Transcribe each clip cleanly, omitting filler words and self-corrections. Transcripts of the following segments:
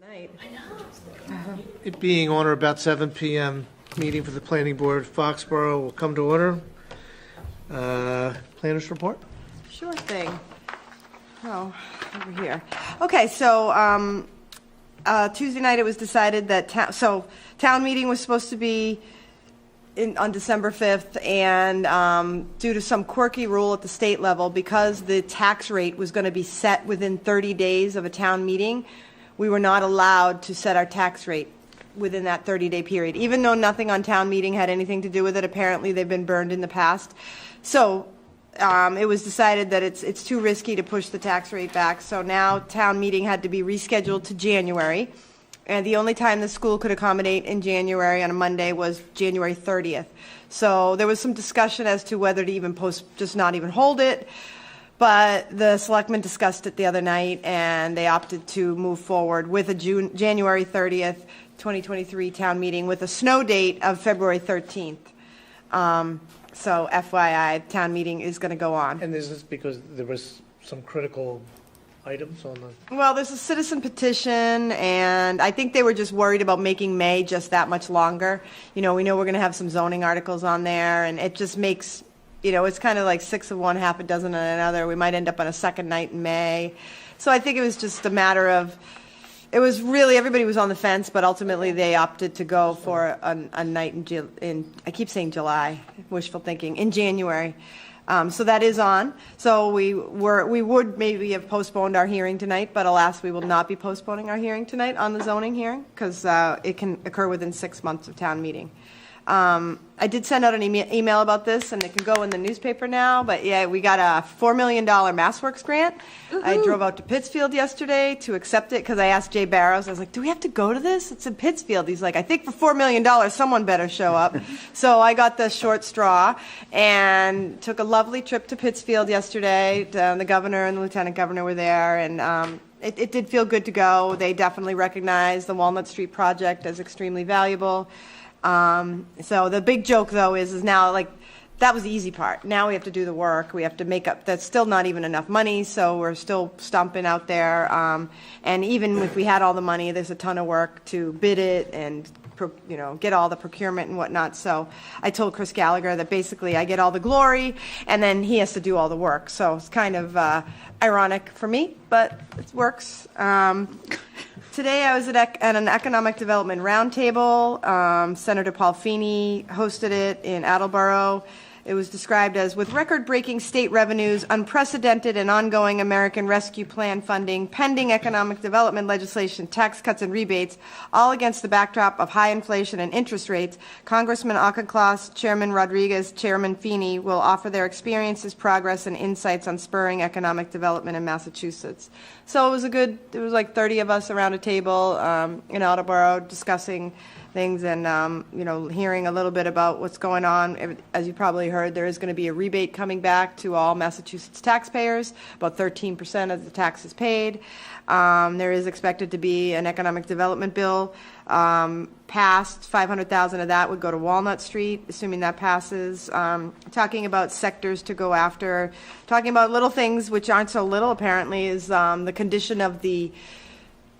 Night. It being on or about 7 p.m., meeting for the planning board, Foxborough will come to order. Planners report? Sure thing. Oh, over here. Okay, so Tuesday night it was decided that town meeting was supposed to be on December 5th, and due to some quirky rule at the state level, because the tax rate was going to be set within 30 days of a town meeting, we were not allowed to set our tax rate within that 30-day period, even though nothing on town meeting had anything to do with it. Apparently, they've been burned in the past. So it was decided that it's too risky to push the tax rate back. So now town meeting had to be rescheduled to January. And the only time the school could accommodate in January on a Monday was January 30th. So there was some discussion as to whether to even just not even hold it. But the selectmen discussed it the other night, and they opted to move forward with a January 30th, 2023 town meeting with a snow date of February 13th. So FYI, town meeting is going to go on. And this is because there was some critical items on the... Well, there's a citizen petition, and I think they were just worried about making May just that much longer. You know, we know we're going to have some zoning articles on there, and it just makes... You know, it's kind of like 6 of one, half a dozen of another. We might end up on a second night in May. So I think it was just a matter of, it was really, everybody was on the fence, but ultimately they opted to go for a night in I keep saying July, wishful thinking, in January. So that is on. So we would maybe have postponed our hearing tonight, but alas, we will not be postponing our hearing tonight on the zoning hearing, because it can occur within 6 months of town meeting. I did send out an email about this, and it can go in the newspaper now, but yeah, we got a $4 million MassWorks grant. Woo-hoo. I drove out to Pittsfield yesterday to accept it, because I asked Jay Barrows, I was like, do we have to go to this? It's in Pittsfield. He's like, I think for $4 million, someone better show up. So I got the short straw and took a lovely trip to Pittsfield yesterday. The governor and the lieutenant governor were there, and it did feel good to go. They definitely recognized the Walnut Street project as extremely valuable. So the big joke, though, is now, like, that was the easy part. Now we have to do the work. We have to make up. That's still not even enough money, so we're still stomping out there. And even if we had all the money, there's a ton of work to bid it and, you know, get all the procurement and whatnot. So I told Chris Gallagher that basically I get all the glory, and then he has to do all the work. So it's kind of ironic for me, but it works. Today I was at an economic development roundtable. Senator Paul Feeney hosted it in Attleboro. It was described as, with record-breaking state revenues, unprecedented and ongoing American Rescue Plan funding, pending economic development legislation, tax cuts and rebates, all against the backdrop of high inflation and interest rates, Congressman Auchincloss, Chairman Rodriguez, Chairman Feeney will offer their experiences, progress, and insights on spurring economic development in Massachusetts. So it was like 30 of us around a table in Attleboro discussing things and, you know, hearing a little bit about what's going on. As you probably heard, there is going to be a rebate coming back to all Massachusetts taxpayers, about 13% of the taxes paid. There is expected to be an economic development bill passed. 500,000 of that would go to Walnut Street, assuming that passes. Talking about sectors to go after, talking about little things which aren't so little apparently, is the condition of the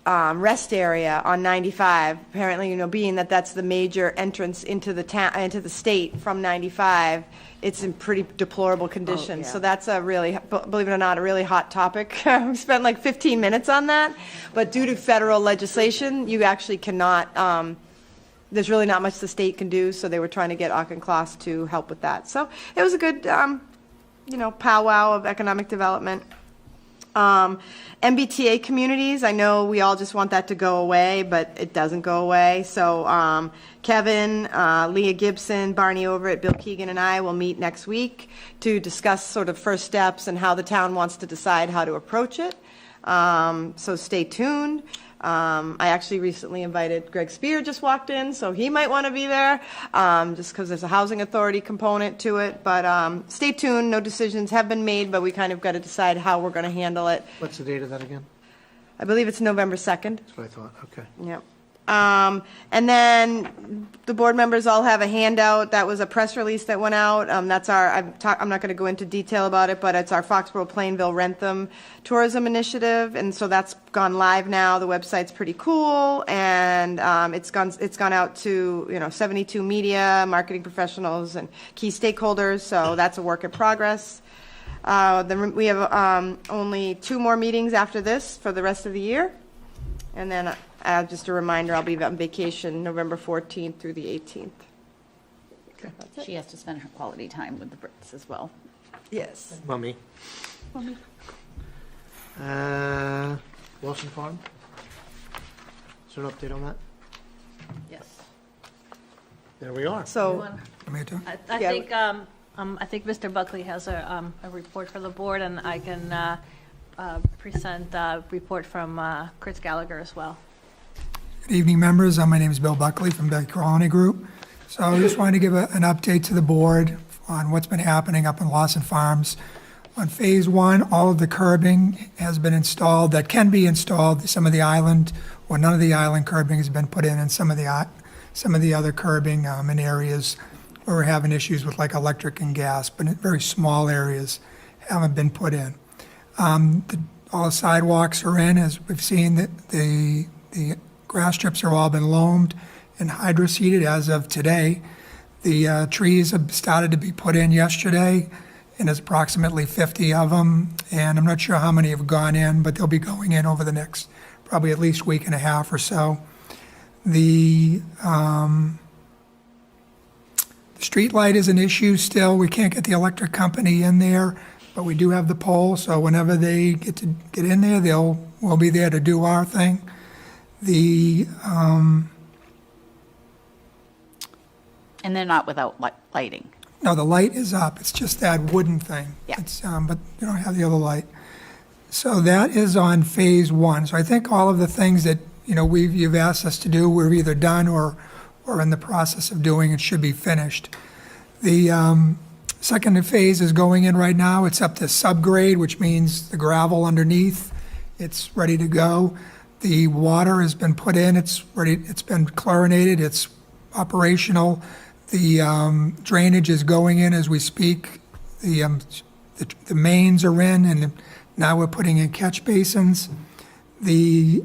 rest area on 95. Apparently, you know, being that that's the major entrance into the into the state from 95, it's in pretty deplorable condition. Oh, yeah. So that's a really, believe it or not, a really hot topic. We spent like 15 minutes on that, but due to federal legislation, you actually cannot. There's really not much the state can do, so they were trying to get Auchincloss to help with that. So it was a good, you know, powwow of economic development. MBTA communities, I know we all just want that to go away, but it doesn't go away. So Kevin, Leah Gibson, Barney Overett, Bill Keegan, and I will meet next week to discuss sort of first steps and how the town wants to decide how to approach it. So stay tuned. I actually recently invited Greg Spear, just walked in, so he might want to be there, just because there's a housing authority component to it. But stay tuned. No decisions have been made, but we kind of got to decide how we're going to handle it. What's the date of that again? I believe it's November 2nd. That's what I thought. Okay. Yep. And then the board members all have a handout. That was a press release that went out. That's our, I'm not going to go into detail about it, but it's our Foxborough Plainville Rentham Tourism Initiative. And so that's gone live now. The website's pretty cool. And it's gone out to, 72 media, marketing professionals, and key stakeholders. So that's a work in progress. Then we have only 2 more meetings after this for the rest of the year. And then just a reminder, I'll be on vacation November 14th through the 18th. Okay. She has to spend her quality time with the Brits as well. Yes. Mummy. Lawson Farm? Is there an update on that? Yes. There we are. So, I Yeah. think, I think Mr. Buckley has a report for the board, and I can present a report from Chris Gallagher as well. Good evening, members. My name is Bill Buckley from Beck Colony Group. So I just wanted to give an update to the board on what's been happening up in Lawson Farms. On Phase 1, all of the curbing has been installed that can be installed. Some of the island, or none of the island curbing has been put in, and some of the other curbing in areas where we're having issues with like electric and gas, but in very small areas haven't been put in. All the sidewalks are in, as we've seen, that the grass strips have all been loamed and hydro-seeded as of today. The trees have started to be put in yesterday, and there's approximately 50 of them, and I'm not sure how many have gone in, but they'll be going in over the next probably at least week and a half or so. The street light is an issue still. We can't get the electric company in there, but we do have the pole, so whenever they get in there, we'll be there to do our thing. And they're not without lighting. No, the light is up. It's just that wooden thing. Yeah. It's, but you don't have the other light. So that is on Phase 1. So I think all of the things that, you've asked us to do, we're either done or in the process of doing and should be finished. The second phase is going in right now. It's up to subgrade, which means the gravel underneath. It's ready to go. The water has been put in. It's ready. It's been chlorinated. It's operational. The drainage is going in as we speak. The mains are in, and now we're putting in catch basins. The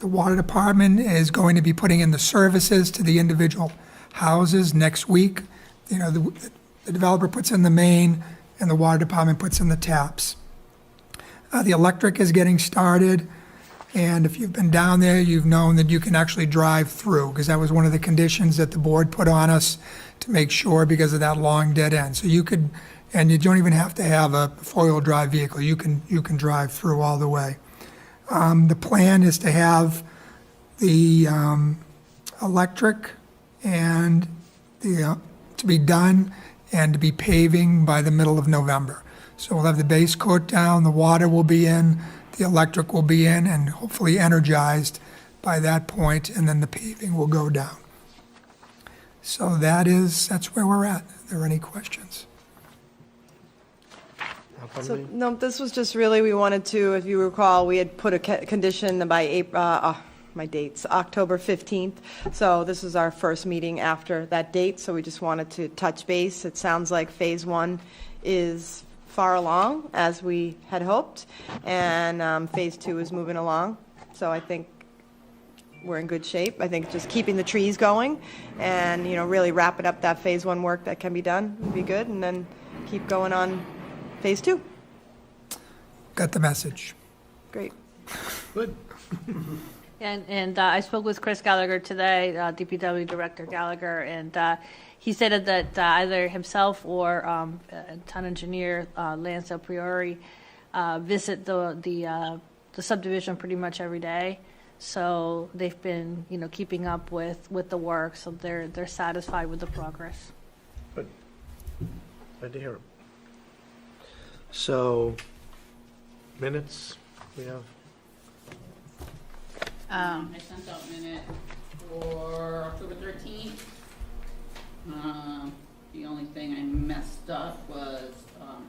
water department is going to be putting in the services to the individual houses next week. The developer puts in the main, and the water department puts in the taps. The electric is getting started, and if you've been down there, you've known that you can actually drive through, because that was one of the conditions that the board put on us to make sure, because of that long dead end. So you could, and you don't even have to have a four-wheel drive vehicle. You can drive through all the way. The plan is to have the electric and to be done and to be paving by the middle of November. So we'll have the base coat down, the water will be in, the electric will be in, and hopefully energized by that point, and then the paving will go down. So that's where we're at. Are there any questions? So, no, this was just really, we wanted to, if you recall, we had put a condition by April, my date's October 15th. So this is our first meeting after that date, so we just wanted to touch base. It sounds like Phase 1 is far along, as we had hoped, and Phase 2 is moving along. So I think we're in good shape. I think just keeping the trees going and, really wrapping up that Phase 1 work that can be done would be good, and then keep going on Phase 2. Got the message. Great. Good. And I spoke with Chris Gallagher today, DPW Director Gallagher, and he said that either himself or town engineer Lance Del Priori visit the subdivision pretty much every day. So they've been, keeping up with the work, so they're satisfied with the progress. Good. Glad to hear it. So, minutes, we have. I sent out minute for October 13th. The only thing I messed up was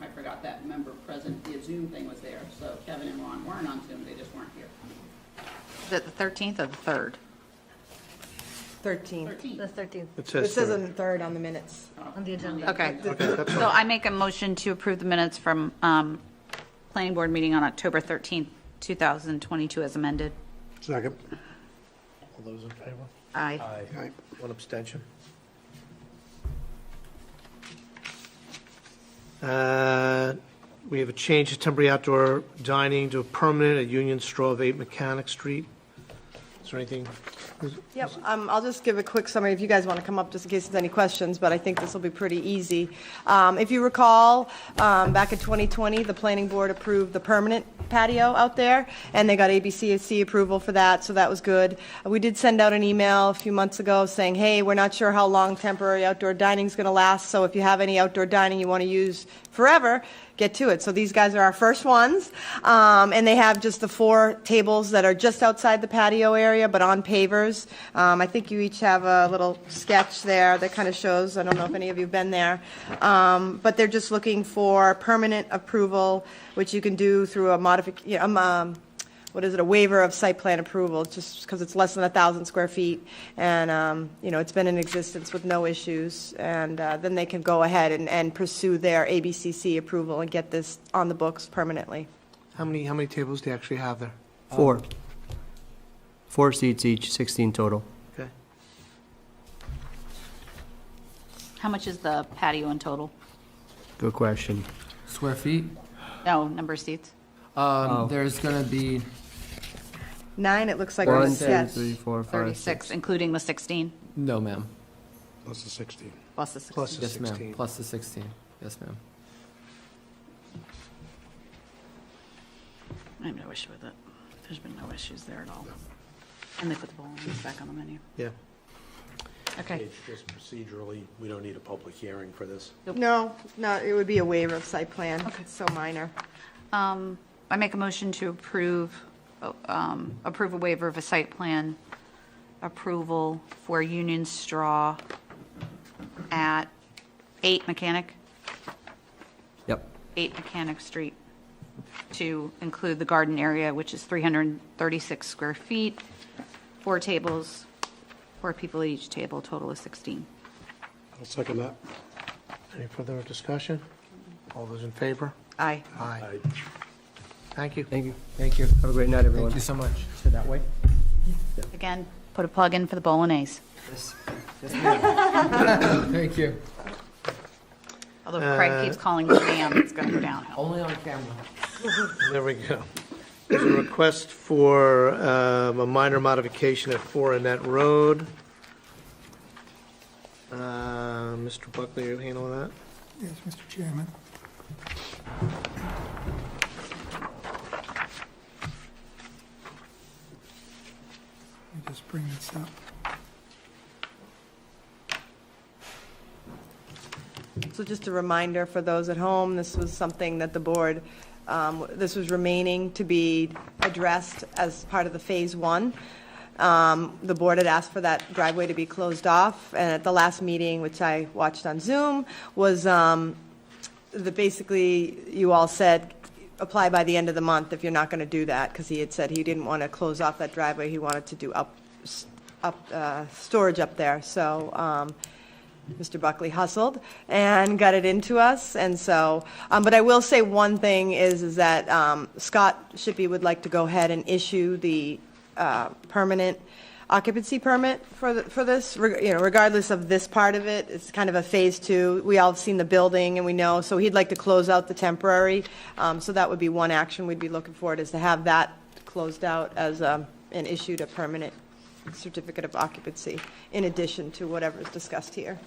I forgot that member present, the Zoom thing was there, so Kevin and Ron weren't on Zoom, they just weren't here. Is it the 13th or the 3rd? 13th. 13th. The 13th It It says says third. on the 3rd on the minutes. on the agenda. Okay. Okay, that's So fine. I make a motion to approve the minutes from Planning Board meeting on October 13th, 2022 as amended. Second. All those in favor? Aye. Aye. One abstention. We have a change to temporary outdoor dining to a permanent at Union Straw of 8 Mechanic Street. Is there anything? Yep, I'll just give a quick summary if you guys want to come up, just in case there's any questions, but I think this will be pretty easy. If you recall, back in 2020, the planning board approved the permanent patio out there, and they got ABCC approval for that, so that was good. We did send out an email a few months ago saying, hey, we're not sure how long temporary outdoor dining is going to last, so if you have any outdoor dining you want to use forever, get to it. So these guys are our first ones, and they have just the 4 tables that are just outside the patio area, but on pavers. I think you each have a little sketch there that kind of shows, I don't know if any of you have been there, but they're just looking for permanent approval, which you can do through a modification, a waiver of site plan approval, just because it's less than 1,000 square feet, and, it's been in existence with no issues, and then they can go ahead and pursue their ABCC approval and get this on the books permanently. How many tables do you actually have there? 4. 4 seats each, 16 total. Okay. How much is the patio in total? Good question. Square feet? No, number of seats? There's gonna be, 9, it looks like. on the 1, 2, sketch. 3, 4, 5, 36, 6. including the 16, no, ma'am. Plus the 16. plus the 16. Plus the Yes, ma'am. 16. Plus the 16. Yes, ma'am. I have no issue with it. There's been no issues there at all. And they put the bowling back on the menu. Yeah. Okay. It's just procedurally, we don't need a public hearing for this. No, it would be a waiver of site plan. It's so minor. I make a motion to approve a waiver of a site plan approval for Union Straw at 8 Mechanic, Yep. 8 Mechanic Street, to include the garden area, which is 336 square feet, 4 tables, 4 people at each table, total of 16. I'll second that. Any further discussion? All those in favor? Aye. Aye. Aye. Thank you. Thank you. Thank you. Have a great night, everyone. Thank you so much. So that way? Again, put a plug in for the Bolognese, Thank you. although Craig keeps calling it jam, it's going to go downhill. Only on camera. There we go. There's a request for a minor modification at 4 Annette Road. Mr. Buckley, you handling that? Yes, Mr. Chairman. Let me just bring this up. So just a reminder for those at home, this was something that the board, this was remaining to be addressed as part of the Phase 1. The board had asked for that driveway to be closed off, and at the last meeting, which I watched on Zoom, was basically, you all said, apply by the end of the month if you're not going to do that, because he had said he didn't want to close off that driveway, he wanted to do storage up there, so Mr. Buckley hustled and got it into us, and so, but I will say one thing is that Scott Shippey would like to go ahead and issue the permanent occupancy permit for this, regardless of this part of it. It's kind of a Phase 2. We all have seen the building and we know, so he'd like to close out the temporary. So that would be one action we'd be looking for, is to have that closed out as and issued a permanent certificate of occupancy in addition to whatever is discussed here.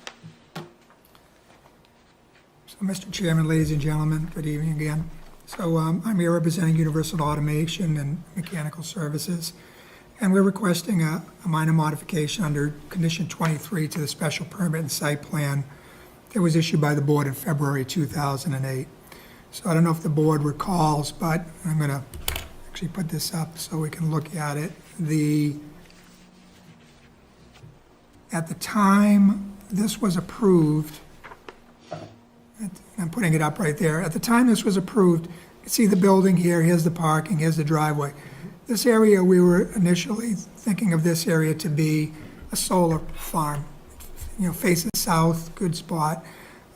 So, Mr. Chairman, ladies and gentlemen, good evening again. So I'm here representing Universal Automation and Mechanical Services, and we're requesting a minor modification under Condition 23 to the special permit and site plan that was issued by the board in February 2008. So I don't know if the board recalls, but I'm going to actually put this up so we can look at it. At the time this was approved, I'm putting it up right there. At the time this was approved, you can see the building here, here's the parking, here's the driveway. This area, we were initially thinking of this area to be a solar farm, facing south, good spot.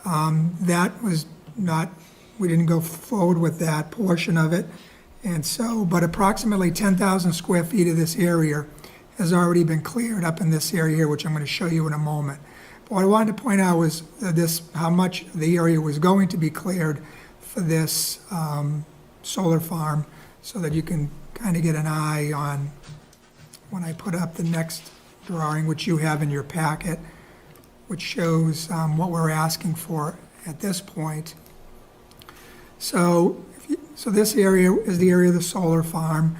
That was not, we didn't go forward with that portion of it. And so, but approximately 10,000 square feet of this area has already been cleared up in this area here, which I'm going to show you in a moment. But what I wanted to point out was this, how much the area was going to be cleared for this solar farm, so that you can kind of get an eye on when I put up the next drawing, which you have in your packet, which shows what we're asking for at this point. So this area is the area of the solar farm.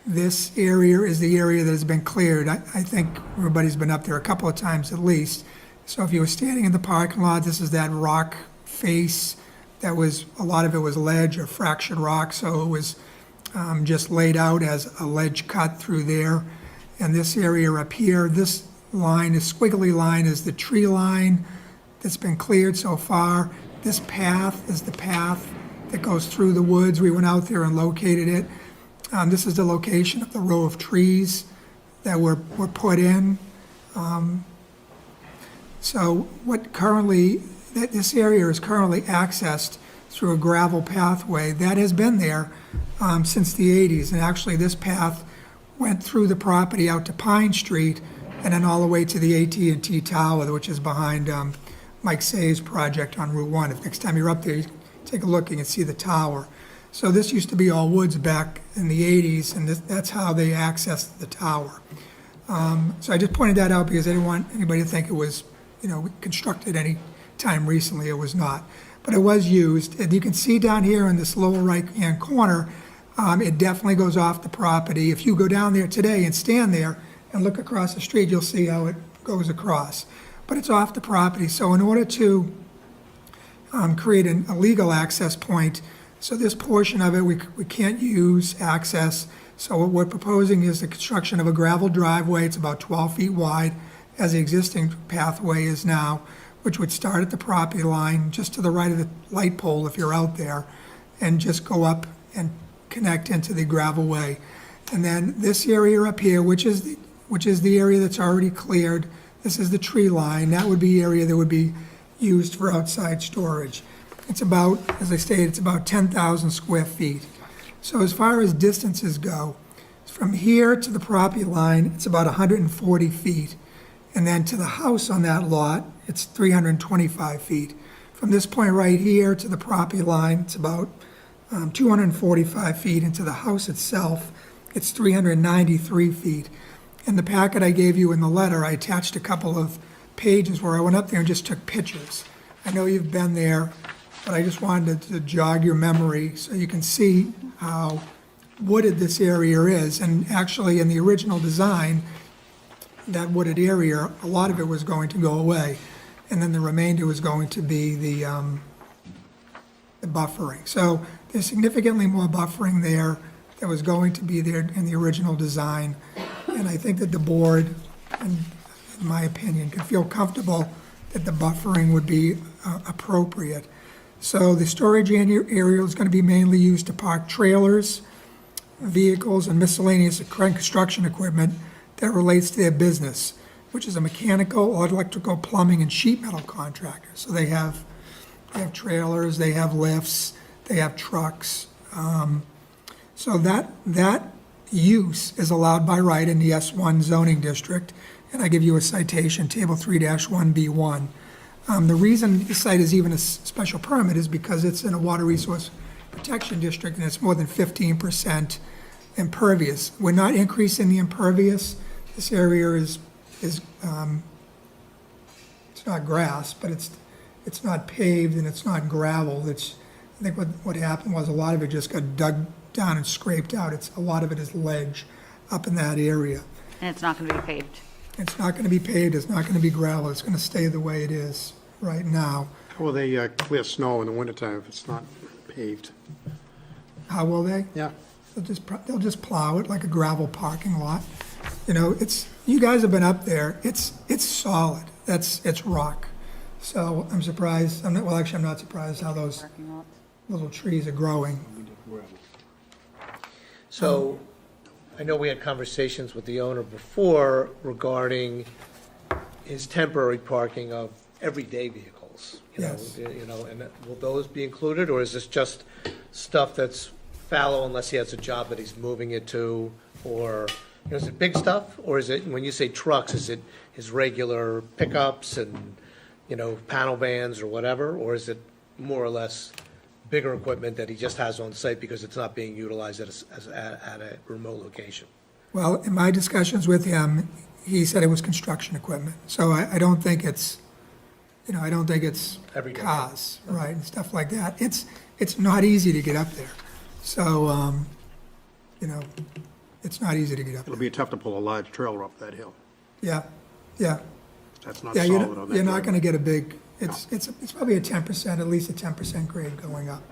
This area is the area that has been cleared. I think everybody's been up there a couple of times at least. So if you were standing in the parking lot, this is that rock face that was, a lot of it was ledge or fractured rock, so it was just laid out as a ledge cut through there. And this area up here, this line, this squiggly line is the tree line that's been cleared so far. This path is the path that goes through the woods. We went out there and located it. This is the location of the row of trees that were put in. So this area is currently accessed through a gravel pathway that has been there since the 80s. And actually, this path went through the property out to Pine Street and then all the way to the AT&T Tower, which is behind Mike Say's project on Route 1. If next time you're up there, you can take a look and you can see the tower. So this used to be all woods back in the 80s, and that's how they accessed the tower. So I just pointed that out because I didn't want anybody to think it was, constructed any time recently. It was not. But it was used. And you can see down here in this lower right-hand corner, it definitely goes off the property. If you go down there today and stand there and look across the street, you'll see how it goes across. But it's off the property. So in order to create a legal access point, so this portion of it, we can't use access. So what we're proposing is the construction of a gravel driveway. It's about 12 feet wide, as the existing pathway is now, which would start at the property line, just to the right of the light pole if you're out there, and just go up and connect into the gravel way. And then this area up here, which is the area that's already cleared, this is the tree line. That would be the area that would be used for outside storage. It's about, as I stated, it's about 10,000 square feet. So as far as distances go, from here to the property line, it's about 140 feet. And then to the house on that lot, it's 325 feet. From this point right here to the property line, it's about 245 feet. And to the house itself, it's 393 feet. In the packet I gave you in the letter, I attached a couple of pages where I went up there and just took pictures. I know you've been there, but I just wanted to jog your memory so you can see how wooded this area is. And actually, in the original design, that wooded area, a lot of it was going to go away, and then the remainder was going to be the buffering. So there's significantly more buffering there that was going to be there in the original design. And I think that the board, in my opinion, could feel comfortable that the buffering would be appropriate. So the storage area is going to be mainly used to park trailers, vehicles, and miscellaneous construction equipment that relates to their business, which is a mechanical, electrical, plumbing, and sheet metal contractor. So they have trailers, they have lifts, they have trucks. So that use is allowed by right in the S1 zoning district, and I give you a citation, Table 3-1B1. The reason the site is even a special permit is because it's in a water resource protection district and it's more than 15% impervious. We're not increasing the impervious. This area is it's not grass, but it's not paved and it's not gravel. I think what happened was a lot of it just got dug down and scraped out. A lot of it is ledge up in that area. And it's not going to be paved. It's not going to be paved, it's not going to be gravel, it's going to stay the way it is right now. How will they clear snow in the wintertime if it's not paved? How will they? Yeah. They'll just plow it like a gravel parking lot. You guys have been up there, it's solid, it's rock. So I'm surprised, I'm not surprised how those little trees are growing. So I know we had conversations with the owner before regarding his temporary parking of everyday vehicles. Yes. And will those be included, or is this just stuff that's fallow unless he has a job that he's moving it to, or, is it big stuff, or is it, when you say trucks, is it his regular pickups and, panel vans or whatever, or is it more or less bigger equipment that he just has on site because it's not being utilized at a remote location? Well, in my discussions with him, he said it was construction equipment. So I don't think it's, I don't think it's Every day. cars, right, and stuff like that. It's not easy to get up there. So, it's not easy to get up It'll there. be tough to pull a large trailer up that hill. Yeah, yeah. That's not Yeah, solid on that. you're not driveway. gonna get a big, it's probably a 10%, at least a 10% grade going up.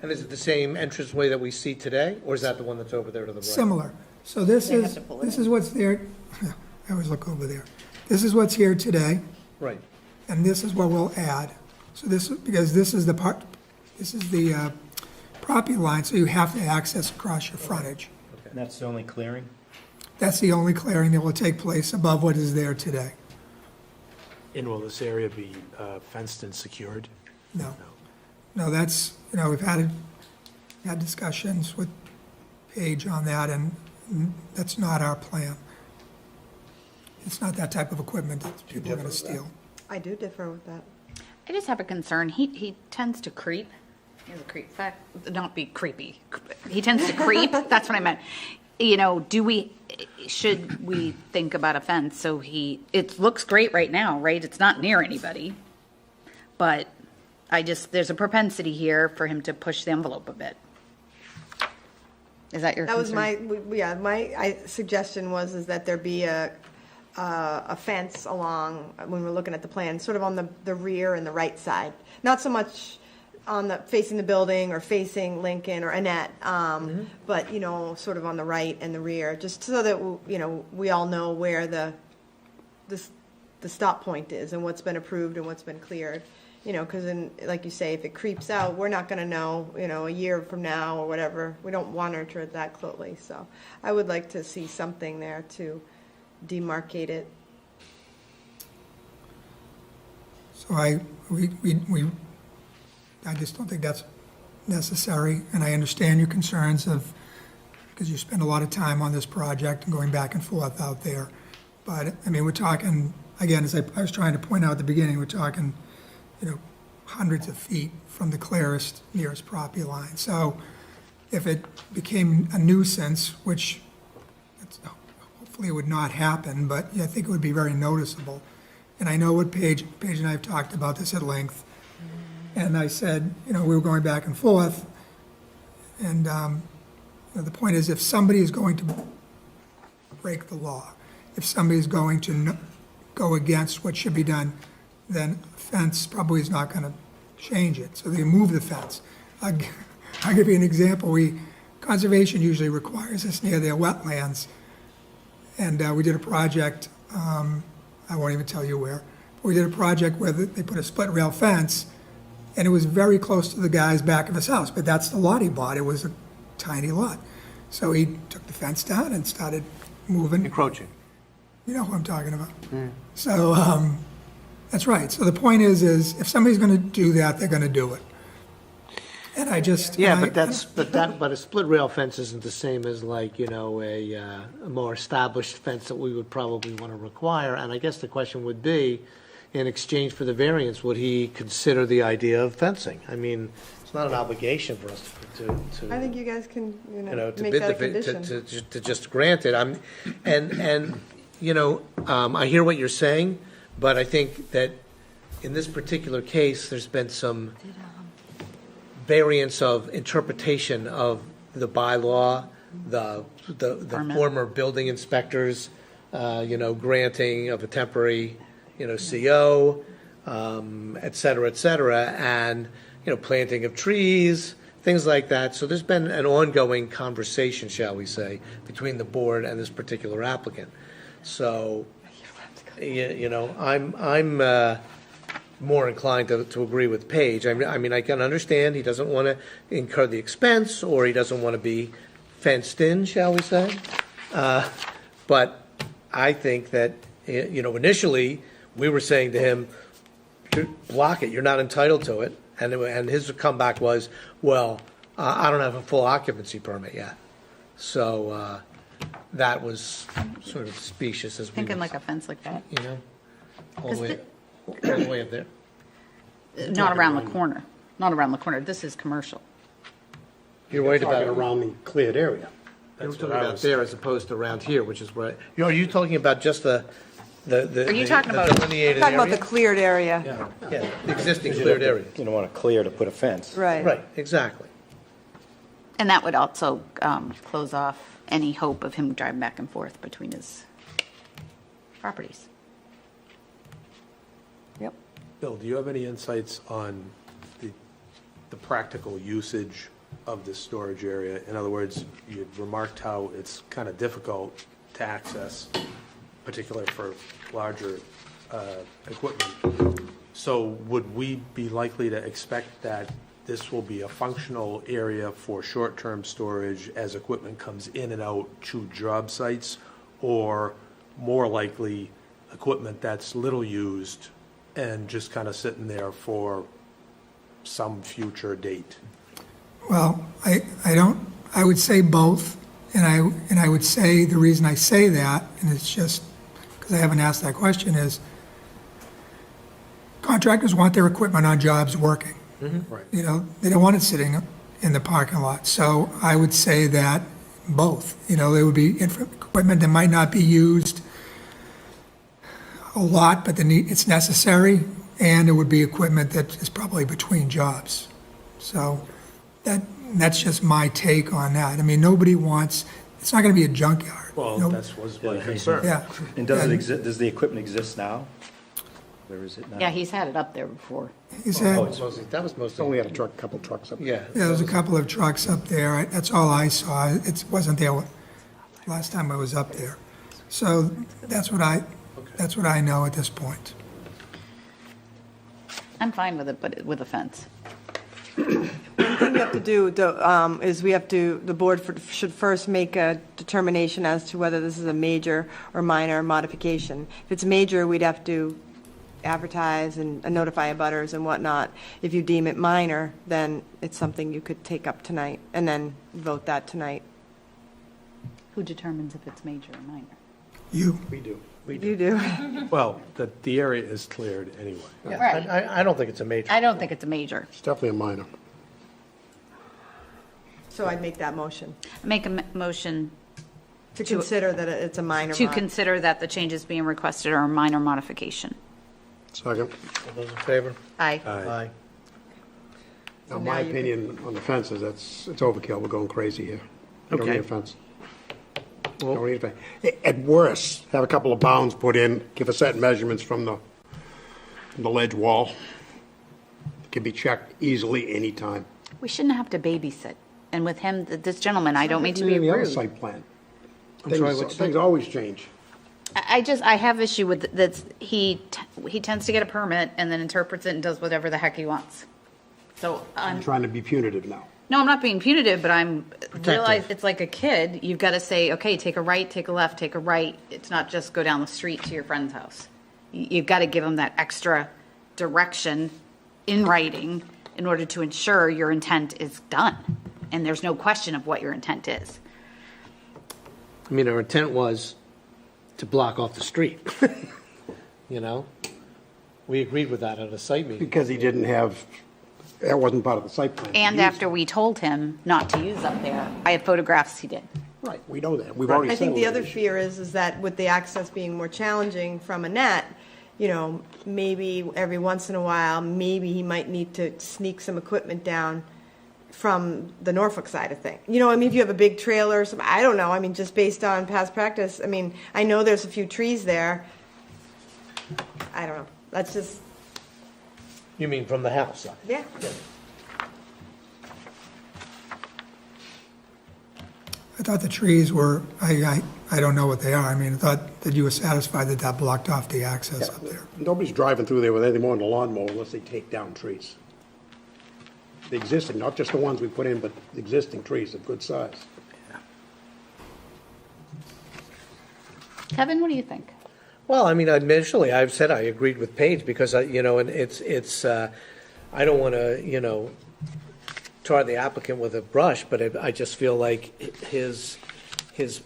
And is it the same entranceway that we see today, or is that the one that's over there to the right? Similar. So this They have is, to pull it this in. is what's there, I always look over there. This is what's here today, Right. and this is what we'll add. So this, because this is the part, this is the property line, so you have to access across your frontage. That's the only clearing? That's the only clearing that will take place above what is there today. And will this area be fenced and secured? No. No, that's, we've had discussions with Paige on that, and that's not our plan. It's not that type of equipment that people are gonna steal. I do differ with that. I just have a concern. He tends to creep. He has a creep fact, not be creepy. He tends to creep. That's what I meant. Should we think about a fence? So it looks great right now, right? It's not near anybody. But there's a propensity here for him to push the envelope a bit. Is that your That was concern? my suggestion is that there be a fence along, when we're looking at the plan, sort of on the rear and the right side. Not so much on facing the building or facing Lincoln or Annette, but, sort of on the right and the rear, just so that, we all know where the stop point is and what's been approved and what's been cleared. Because like you say, if it creeps out, we're not going to know, a year from now or whatever. We don't monitor it that closely. So I would like to see something there to demarcate it. So I just don't think that's necessary, and I understand your concerns because you spend a lot of time on this project and going back and forth out there. But, we're talking, again, as I was trying to point out at the beginning, we're talking, hundreds of feet from the nearest property line. So if it became a nuisance, which hopefully it would not happen, but I think it would be very noticeable. And I know what Paige and I have talked about this at length. And I said, we were going back and forth. And the point is, if somebody is going to break the law, if somebody is going to go against what should be done, then a fence probably is not going to change it. So they move the fence. I'll give you an example. Conservation usually requires us near their wetlands. And we did a project, I won't even tell you where. We did a project where they put a split rail fence, and it was very close to the guy's back of his house, but that's the lot he bought. It was a tiny lot. So he took the fence down and started moving. Encroaching. You know who I'm talking about. So, that's right. So the point is if somebody's going to do that, they're going to do it. And I just. Yeah, and I- but a split rail fence isn't the same as like, a more established fence that we would probably want to require. And I guess the question would be, in exchange for the variance, would he consider the idea of fencing? It's not an obligation for us to I think you guys can, to make bid that a the, condition. to just grant it. I hear what you're saying, but I think that in this particular case, there's been some variance of interpretation of the bylaw, the former building inspectors, granting of a temporary, CO, et cetera, and, planting of trees, things like that. So there's been an ongoing conversation, shall we say, between the board and this particular applicant. So, I'm more inclined to agree with Paige. I can understand he doesn't want to incur the expense, or he doesn't want to be fenced in, shall we say. But I think that Initially, we were saying to him, block it, you're not entitled to it. And his comeback was, well, I don't have a full occupancy permit yet. So that was sort of specious as we. Thinking like a fence like that. All the way up there. Not around the corner. Not around the corner. This is commercial. You're worried Talking about, around the cleared area. you're That's talking what I about was- there as opposed to around here, which is where, are you talking about just the Are you talking the about- delineated Talking about the area? cleared area. Yeah, the existing cleared area. You don't want to clear to put a fence. Right. Right, exactly. And that would also close off any hope of him driving back and forth between his properties. Yep. Bill, do you have any insights on the practical usage of this storage area? In other words, you remarked how it's kind of difficult to access, particularly for larger equipment. So would we be likely to expect that this will be a functional area for short-term storage as equipment comes in and out to job sites? Or more likely, equipment that's little used and just kind of sitting there for some future date? Well, I would say both, and I would say, the reason I say that, and it's just because I haven't asked that question, is contractors want their equipment on jobs working. Right. They don't want it sitting in the parking lot. So I would say that both, there would be equipment that might not be used a lot, but it's necessary, and it would be equipment that is probably between jobs. So that's just my take on that. I mean, nobody wants, it's not going to be a junkyard. Well, No- that was my concern. Yeah. And does it exist, does the equipment exist now? Where is it now? Yeah, he's had it up there before. He said, That was It's mostly, only had a couple trucks up there. yeah. yeah, there's a couple of trucks up there. That's all I saw. It wasn't there last time I was up there. So that's what I know at this point. I'm fine with it, but with a fence. Thing we have to do, though, is the board should first make a determination as to whether this is a major or minor modification. If it's major, we'd have to advertise and notify abutters and whatnot. If you deem it minor, then it's something you could take up tonight and then vote that tonight. Who determines if it's major or minor? You, We do. You do. Well, the area is cleared anyway. Right. I don't think it's a major. I don't think it's a major. It's definitely a minor. So I'd make that motion, Make a motion to consider that it's a minor to mod. consider that the changes being requested are a minor modification. Second. All those in favor? Aye. Aye. Now, now my you can- opinion on the fence is it's overkill. We're going crazy here. You don't Okay. need a fence. Don't need a fence. At worst, have a couple of bounds put in, give a set measurements from the ledge wall. It can be checked easily anytime. We shouldn't have to babysit. And with him, this gentleman, I don't mean to be Any other rude. site plan. sorry, what'd you say? Things always change. I have issue with that. He tends to get a permit and then interprets it and does whatever the heck he wants. So I'm trying to be punitive now. no, I'm not being punitive, but I'm realize it's like a kid. You've got to say, okay, take a right, take a left, take a right. It's not just go down the street to your friend's house. You've got to give them that extra direction in writing in order to ensure your intent is done. And there's no question of what your intent is. I mean, our intent was to block off the street. We agreed with that at a site meeting. Because he didn't have, that wasn't part of the site plan. And after we told him not to use up there, I have photographs he did. Right, we know that. We've already I think settled the that other issue. fear is that with the access being more challenging from Annette, maybe every once in a while, maybe he might need to sneak some equipment down from the Norfolk side of things. If you have a big trailer or something, I don't know, just based on past practice, I know there's a few trees there. I don't know, that's just, You mean from the house side? yeah. I thought the trees were, I don't know what they are. I thought that you were satisfied that that blocked off the access up there. Nobody's driving through there with anything more than a lawnmower unless they take down trees. The existing, not just the ones we put in, but the existing trees of good size. Kevin, what do you think? Well, I mean, initially, I've said I agreed with Paige because, you know, and I don't want to, tar the applicant with a brush, but I just feel like his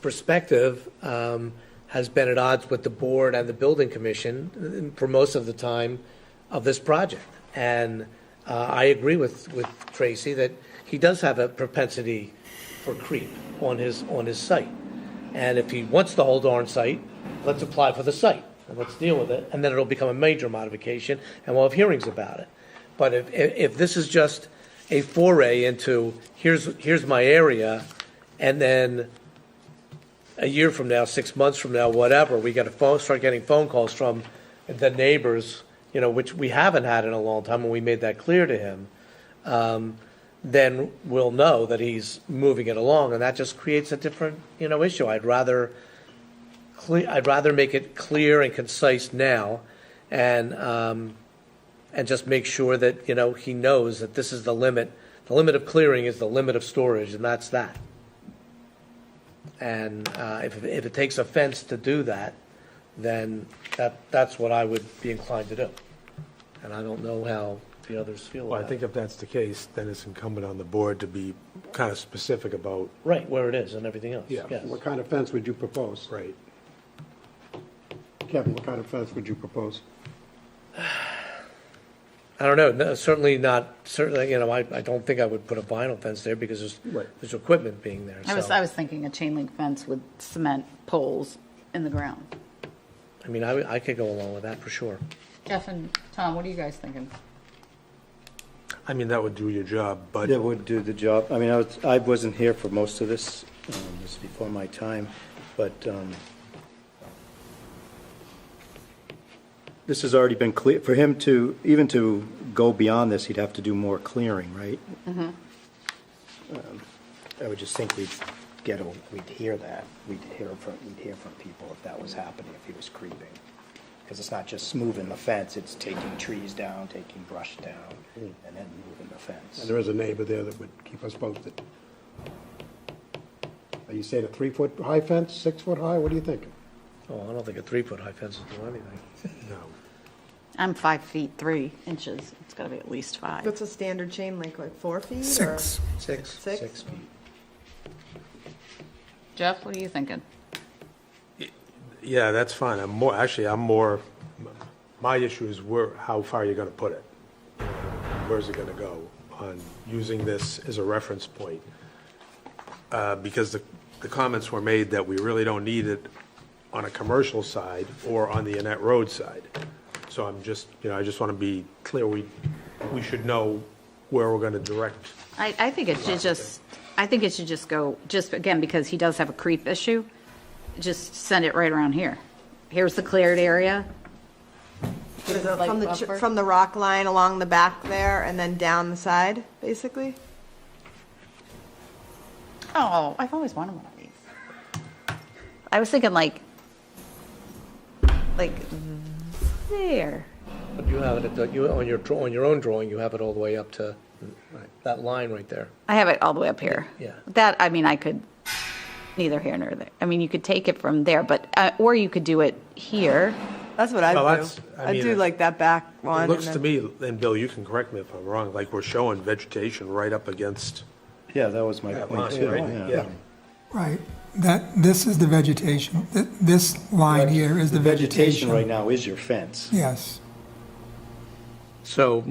perspective has been at odds with the board and the building commission for most of the time of this project. And I agree with Tracy that he does have a propensity for creep on his site. And if he wants the whole darn site, let's apply for the site, and let's deal with it, and then it'll become a major modification, and we'll have hearings about it. But if this is just a foray into, here's my area, and then a year from now, 6 months from now, whatever, we got to start getting phone calls from the neighbors, which we haven't had in a long time, and we made that clear to him, then we'll know that he's moving it along, and that just creates a different, issue. I'd rather make it clear and concise now, and just make sure that, he knows that this is the limit. The limit of clearing is the limit of storage, and that's that. And if it takes offense to do that, then that's what I would be inclined to do. And I don't know how the others feel Well, I about think it. if that's the case, then it's incumbent on the board to be kind of specific about, Right, where it is and everything else. Yeah. Yes. What kind of fence would you propose? right. Kevin, what kind of fence would you propose? I don't know, no, certainly, I don't think I would put a vinyl fence there because Right. there's equipment being there, I so. was thinking a chain link fence with cement poles in the ground. I mean, I could go along with that for sure. Jeff and Tom, what are you guys thinking? I mean, that would do your job, but That would do the job. I mean, I wasn't here for most of this. This is before my time, but this has already been clear. For him to, even to go beyond this, he'd have to do more clearing, right? I would just think we'd hear that. We'd hear from people if that was happening, if he was creeping. Because it's not just moving the fence, it's taking trees down, taking brush down, and then moving the fence. And there is a neighbor there that would keep us posted. Are you saying a 3-foot-high fence, 6-foot high? What are you thinking? Oh, I don't think a 3-foot-high fence will do anything. no. I'm 5 feet 3 inches. It's got to be at least 5. What's a standard chain link, like 4 feet? or- 6. Six. 6? feet. Jeff, what are you thinking? Yeah, that's fine. My issue is how far you're going to put it. Where's it going to go on using this as a reference point? Because the comments were made that we really don't need it on a commercial side or on the Annette Road side. So I'm just, I just want to be clear, we should know where we're going to direct. I think it should just go, just again, because he does have a creep issue, just send it right around here. Here's the cleared area. Is it Like from buffer? from the rock line along the back there and then down the side, basically? Oh, I've always wanted one of these. I was thinking like there. But you have it on your own drawing, you have it all the way up to that line right there. I have it all the way up here. Yeah. That, I mean, I could, neither here nor there. I mean, you could take it from there, but, or you could do it here. That's what I'd Well, do. that's- I I'd mean, do like that back one. It looks and to then- me, and Bill, you can correct me if I'm wrong, like we're showing vegetation right up against Yeah, that was my that point line, too. right? Yeah. Right. This is the vegetation. This line here is the vegetation. right now is your fence. Yes. So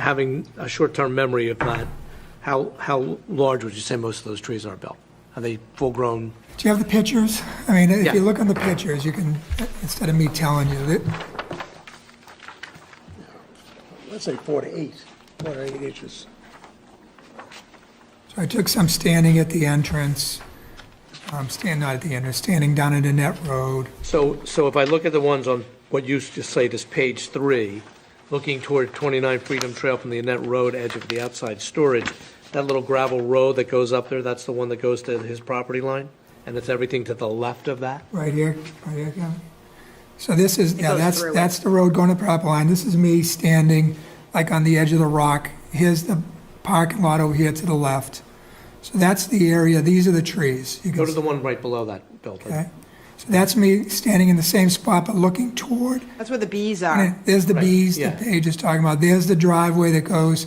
having a short-term memory of that, how large would you say most of those trees are, Bill? Are they full-grown? Do you have the pictures? I mean, if Yeah. you look on the pictures, you can, instead of me telling you, Let's say 4 to 8 inches. so I took some standing at the entrance, standing down at Annette Road. So if I look at the ones on what you used to say, this page 3, looking toward 29 Freedom Trail from the Annette Road edge of the outside storage, that little gravel road that goes up there, that's the one that goes to his property line? And it's everything to the left of that? Right here, Kevin. So this is, yeah, goes through it. that's the road going to the property line. This is me standing like on the edge of the rock. Here's the parking lot over here to the left. So that's the area, these are the trees. You can Go to the one right below that, Bill. Okay. So that's me standing in the same spot but looking toward. That's where the bees are. There's the bees yeah. that Paige is talking about. There's the driveway that goes,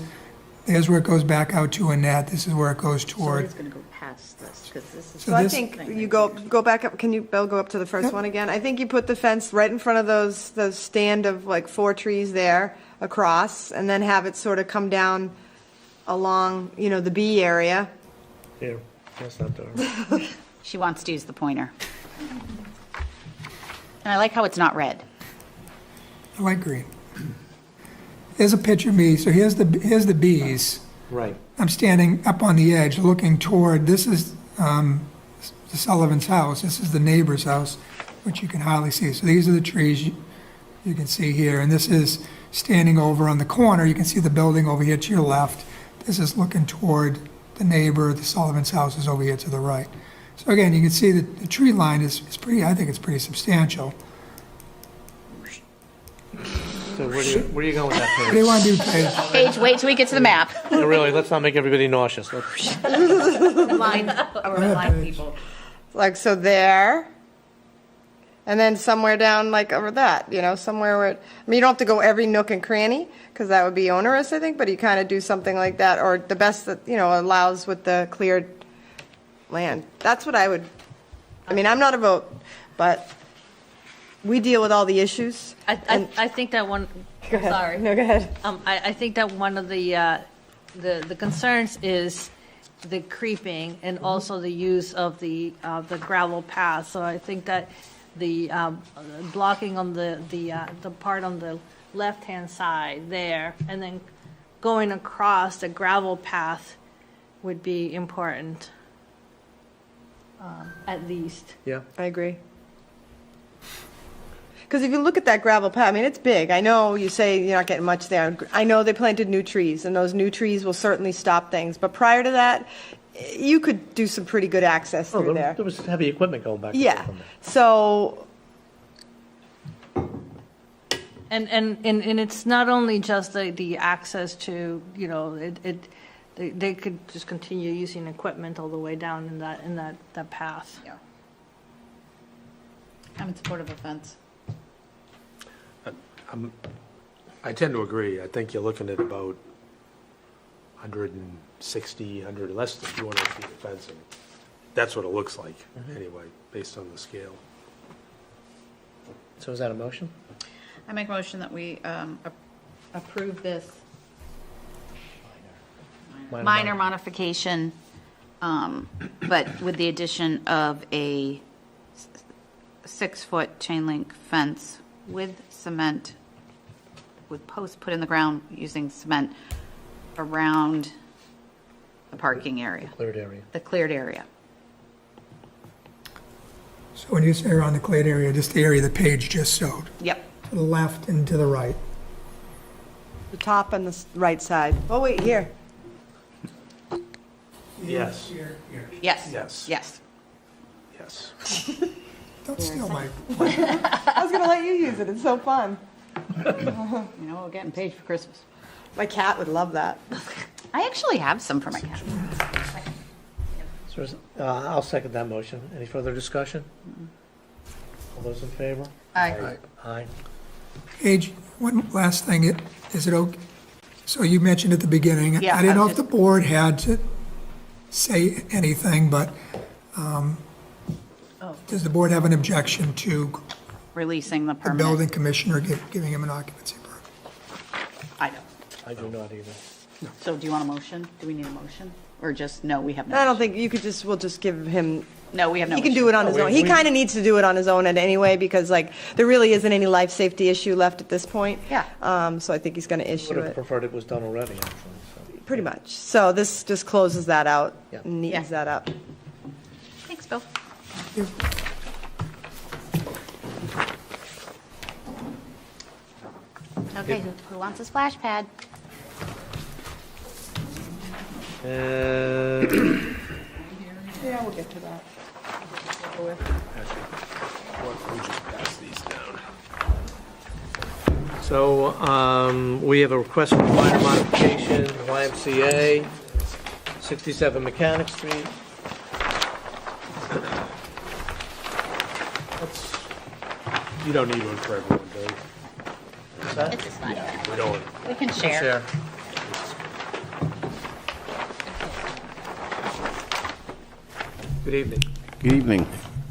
there's where it goes back out to Annette. This is where it goes toward. It's going to go past this, because this is. So I this- think you go back up, can you, Bill, go up to the first Yep. one again? I think you put the fence right in front of those stand of like 4 trees there across, and then have it sort of come down along, the bee area. Here, that's not there. She wants to use the pointer. And I like how it's not red. I like green. Here's a picture of me. So here's the bees. Right. I'm standing up on the edge looking toward, this is the Sullivan's house. This is the neighbor's house, which you can hardly see. So these are the trees you can see here. And this is standing over on the corner. You can see the building over here to your left. This is looking toward the neighbor. The Sullivan's house is over here to the right. So again, you can see that the tree line is pretty, I think it's pretty substantial. So where are you going with that, What do you want to do, Paige? Paige, wait till we get to the map. No, really, let's not make everybody nauseous. Remind people. Like, so there, and then somewhere down like over that, somewhere where, you don't have to go every nook and cranny, because that would be onerous, I think, but you kind of do something like that, or the best that, allows with the cleared land. That's what I would, I'm not a vote, but we deal with all the issues. I think that one, Go ahead. sorry. No, go ahead. I think that one of the concerns is the creeping and also the use of the gravel path. So I think that the blocking on the part on the left-hand side there, and then going across the gravel path would be important, at least. Yeah. I agree. Because if you look at that gravel path, it's big. I know you say you're not getting much there. I know they planted new trees, and those new trees will certainly stop things. But prior to that, you could do some pretty good access through there. There was heavy equipment going back and Yeah. forth from there. So, And it's not only just the access to, they could just continue using equipment all the way down in that path. Yeah. I'm in support of a fence. I tend to agree. I think you're looking at about 160, less than 200 feet of fencing. That's what it looks like, anyway, based on the scale. So is that a motion? I make a motion that we approve this minor modification, but with the addition of a 6-foot chain link fence with cement, with posts put in the ground using cement around the parking area, Cleared area. the cleared area. So when you say around the cleared area, just the area that Paige just showed, Yep. to the left and to the right. the top and the right side. Oh, wait, here. Yes, Yes. Yes. Yes. yes. Don't steal my, I was going to let you use it. It's so fun. We're getting paid for Christmas. My cat would love that. I actually have some for my cat. So I'll second that motion. Any further discussion? All those in favor? Aye. Aye. Paige, one last thing, is it okay? So you mentioned at the beginning, Yeah, I didn't I know was if the board had to say anything, but does the board have an objection to Releasing the the permanent. building commissioner giving him an occupancy permit? I don't. I do not either. So do you want a motion? Do we need a motion? Or just, no, we have no? I don't think you could we'll just give him, No, we have no. he can issue. do it on his we- own. He we- kind of needs to do it on his own anyway, because there really isn't any life safety issue left at this point. Yeah. So I think he's going to Would issue have it, preferred it was done already, actually, so. pretty much. So this just closes that out, Yeah. and neatens that up. Thanks, Bill. Okay, who wants a splash pad? Yeah, we'll get to that. We just pass these down. So, we have a request for minor modification, YMCA, 67 Mechanic Street. You don't need one for everyone, do you? It's just not bad. We don't. We can share. Good evening. Good evening.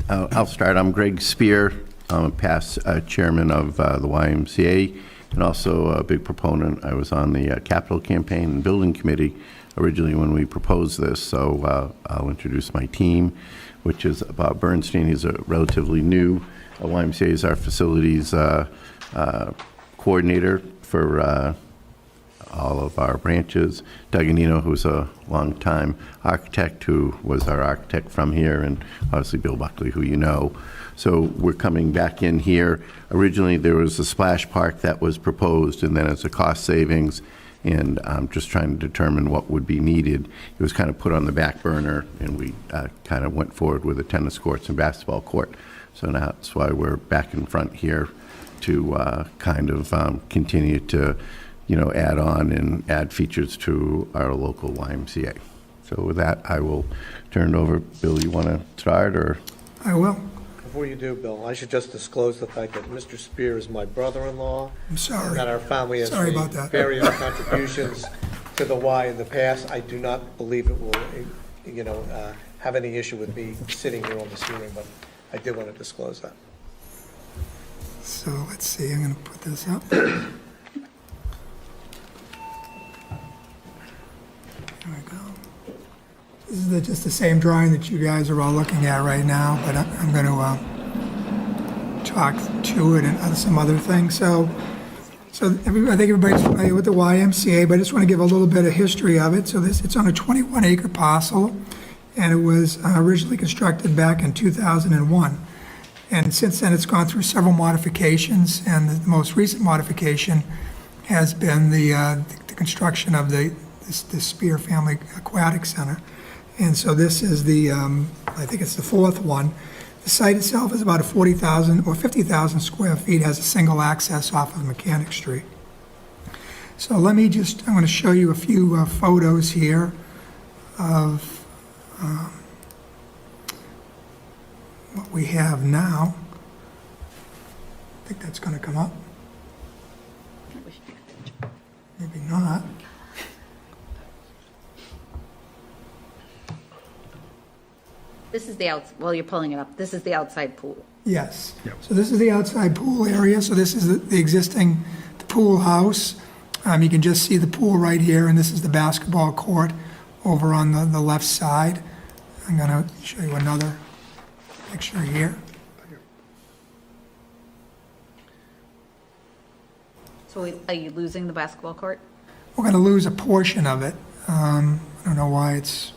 I'll start. I'm Greg Spear. I'm a past chairman of the YMCA and also a big proponent. I was on the capital campaign and building committee originally when we proposed this. So I'll introduce my team, which is Bob Bernstein. He's a relatively new. YMCA is our facilities coordinator for all of our branches. Doug Anino, who's a longtime architect, who was our architect from here, and obviously Bill Buckley, who you know. So we're coming back in here. Originally, there was a splash park that was proposed, and then as a cost savings, and just trying to determine what would be needed. It was kind of put on the back burner, and we kind of went forward with the tennis courts and basketball court. So now that's why we're back in front here to kind of continue to add on and add features to our local YMCA. So with that, I will turn it over. Bill, you want to start, or? I will. Before you do, Bill, I should just disclose the fact that Mr. Spear is my brother-in-law. I'm sorry. And that our family has Sorry about made that. various contributions to the Y in the past. I do not believe it will, have any issue with me sitting here on this hearing, but I did want to disclose that. So let's see, I'm going to put this up. There we go. This is just the same drawing that you guys are all looking at right now, but I'm going to talk to it and some other things. So I think everybody's familiar with the YMCA, but I just want to give a little bit of history of it. So it's on a 21-acre parcel, and it was originally constructed back in 2001. And since then, it's gone through several modifications, and the most recent modification has been the construction of the Spear Family Aquatic Center. And so this is I think it's the fourth one. The site itself is about 40,000 or 50,000 square feet, has a single access off of Mechanic Street. So I'm going to show you a few photos here of what we have now. I think that's going to come up. Maybe not. This is while you're pulling it up, this is the outside pool. Yes. So this is the outside pool area. So this is the existing pool house. You can just see the pool right here, and this is the basketball court over on the left side. I'm going to show you another picture here. So are you losing the basketball court? We're going to lose a portion of it. I don't know why it's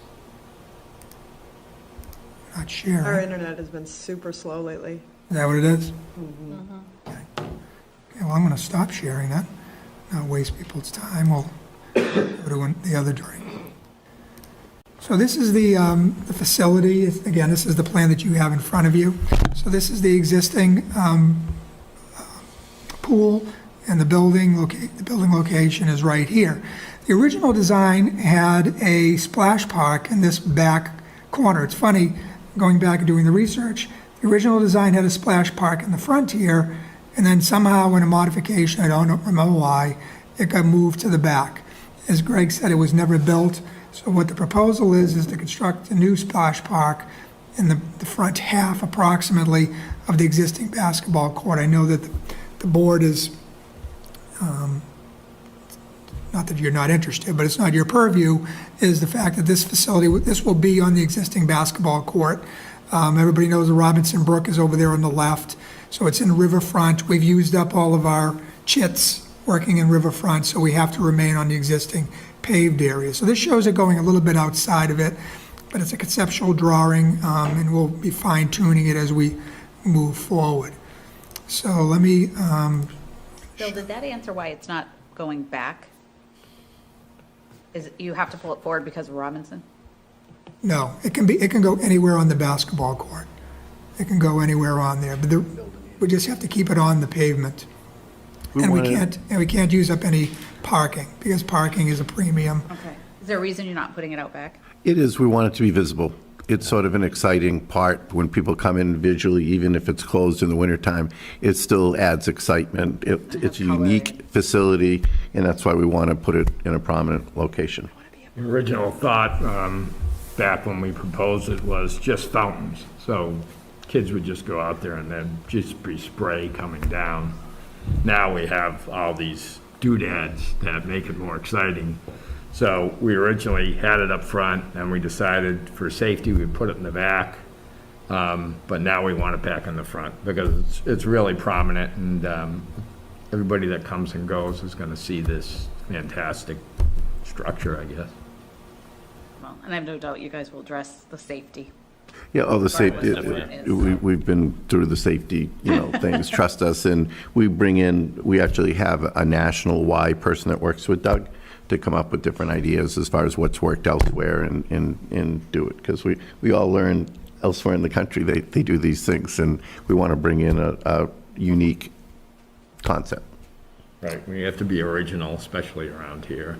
not sharing. Our internet has been super slow lately. Is that what it is? Okay. Okay, well, I'm going to stop sharing that, not waste people's time. We'll go to the other drawing. So this is the facility. Again, this is the plan that you have in front of you. So this is the existing pool, and the building location is right here. The original design had a splash park in this back corner. It's funny, going back and doing the research, the original design had a splash park in the front here, and then somehow in a modification, I don't remember why, it got moved to the back. As Greg said, it was never built. So what the proposal is to construct a new splash park in the front half approximately of the existing basketball court. I know that the board is, not that you're not interested, but it's not your purview, is the fact that this facility, this will be on the existing basketball court. Everybody knows the Robinson Brook is over there on the left, so it's in riverfront. We've used up all of our chits working in riverfront, so we have to remain on the existing paved area. So this shows it going a little bit outside of it, but it's a conceptual drawing, and we'll be fine-tuning it as we move forward. So let me... Bill, did that answer why it's not going back? You have to pull it forward because of Robinson? No, it can go anywhere on the basketball court. It can go anywhere on there, but we just have to keep it on the pavement. And we can't use up any parking, because parking is a premium. Okay. Is there a reason you're not putting it out back? It is, we want it to be visible. it's sort of an exciting part when people come in visually, even if it's closed in the wintertime, it still adds excitement. It's a unique facility, and that's why we want to put it in a prominent location. The original thought, back when we proposed it, was just fountains. So kids would just go out there and then just be spray coming down. Now we have all these doodads that make it more exciting. So we originally had it up front, and we decided for safety, we'd put it in the back. But now we want it back in the front because it's really prominent, and everybody that comes and goes is going to see this fantastic structure, I guess. Well, and I have no doubt you guys will address the safety. Yeah, all the safety, Regardless of what it is. we've been through the safety, things, trust us, and we actually have a national Y person that works with Doug to come up with different ideas as far as what's worked elsewhere and do it, because we all learn elsewhere in the country, they do these things, and we want to bring in a unique concept. Right, we have to be original, especially around here.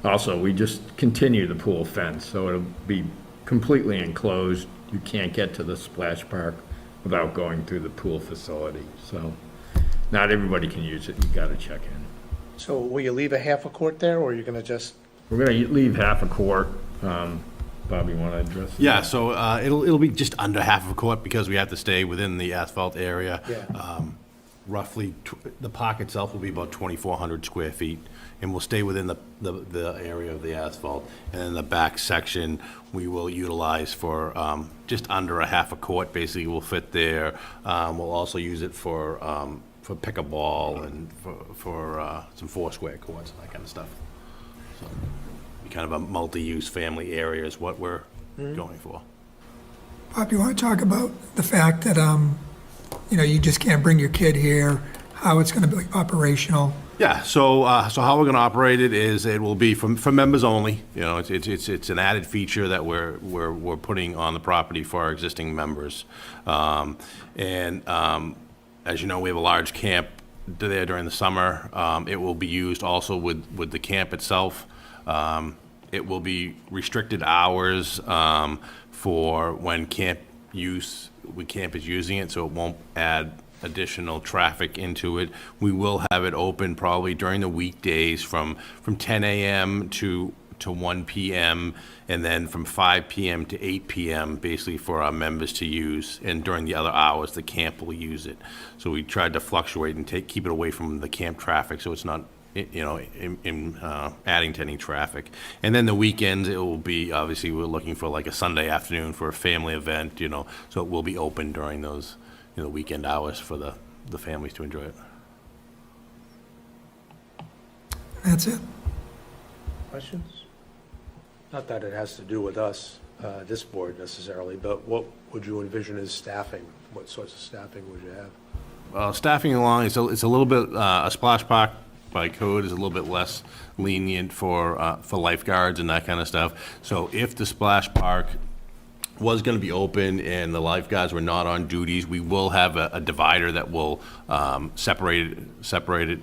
Also, we just continue the pool fence, so it'll be completely enclosed. You can't get to the splash park without going through the pool facility. So not everybody can use it. You got to check in. So will you leave a half a court there, or are you going to just? We're going to leave half a court. Bobby, want to address that? Yeah, so it'll be just under half of a court because we have to stay within the asphalt area. Yeah. Roughly, the park itself will be about 2,400 square feet, and we'll stay within the area of the asphalt. And then the back section, we will utilize for just under a half a court, basically will fit there. We'll also use it for pickleball and for some four-square courts and that kind of stuff. So, be kind of a multi-use family area is what we're going for. Bob, you want to talk about the fact that, you just can't bring your kid here, how it's going to be operational? Yeah, so how we're going to operate it is it will be for members only. It's an added feature that we're putting on the property for our existing members. As you know, we have a large camp there during the summer. It will be used also with the camp itself. It will be restricted hours for when camp is using it, so it won't add additional traffic into it. We will have it open probably during the weekdays from 10 a.m. to 1 p.m. and then from 5 p.m. to 8 p.m. basically for our members to use, and during the other hours the camp will use it. So we tried to fluctuate and keep it away from the camp traffic so it's not adding to any traffic. And then the weekends, it will be, obviously, we're looking for like a Sunday afternoon for a family event, so it will be open during those, weekend hours for the families to enjoy it. That's it. Questions? Not that it has to do with us, this board necessarily, but what would you envision as staffing? What sorts of staffing would you have? Well, staffing along, it's a little bit, a splash park by code is a little bit less lenient for lifeguards and that kind of stuff. So if the splash park was going to be open and the lifeguards were not on duties, we will have a divider that will separate it.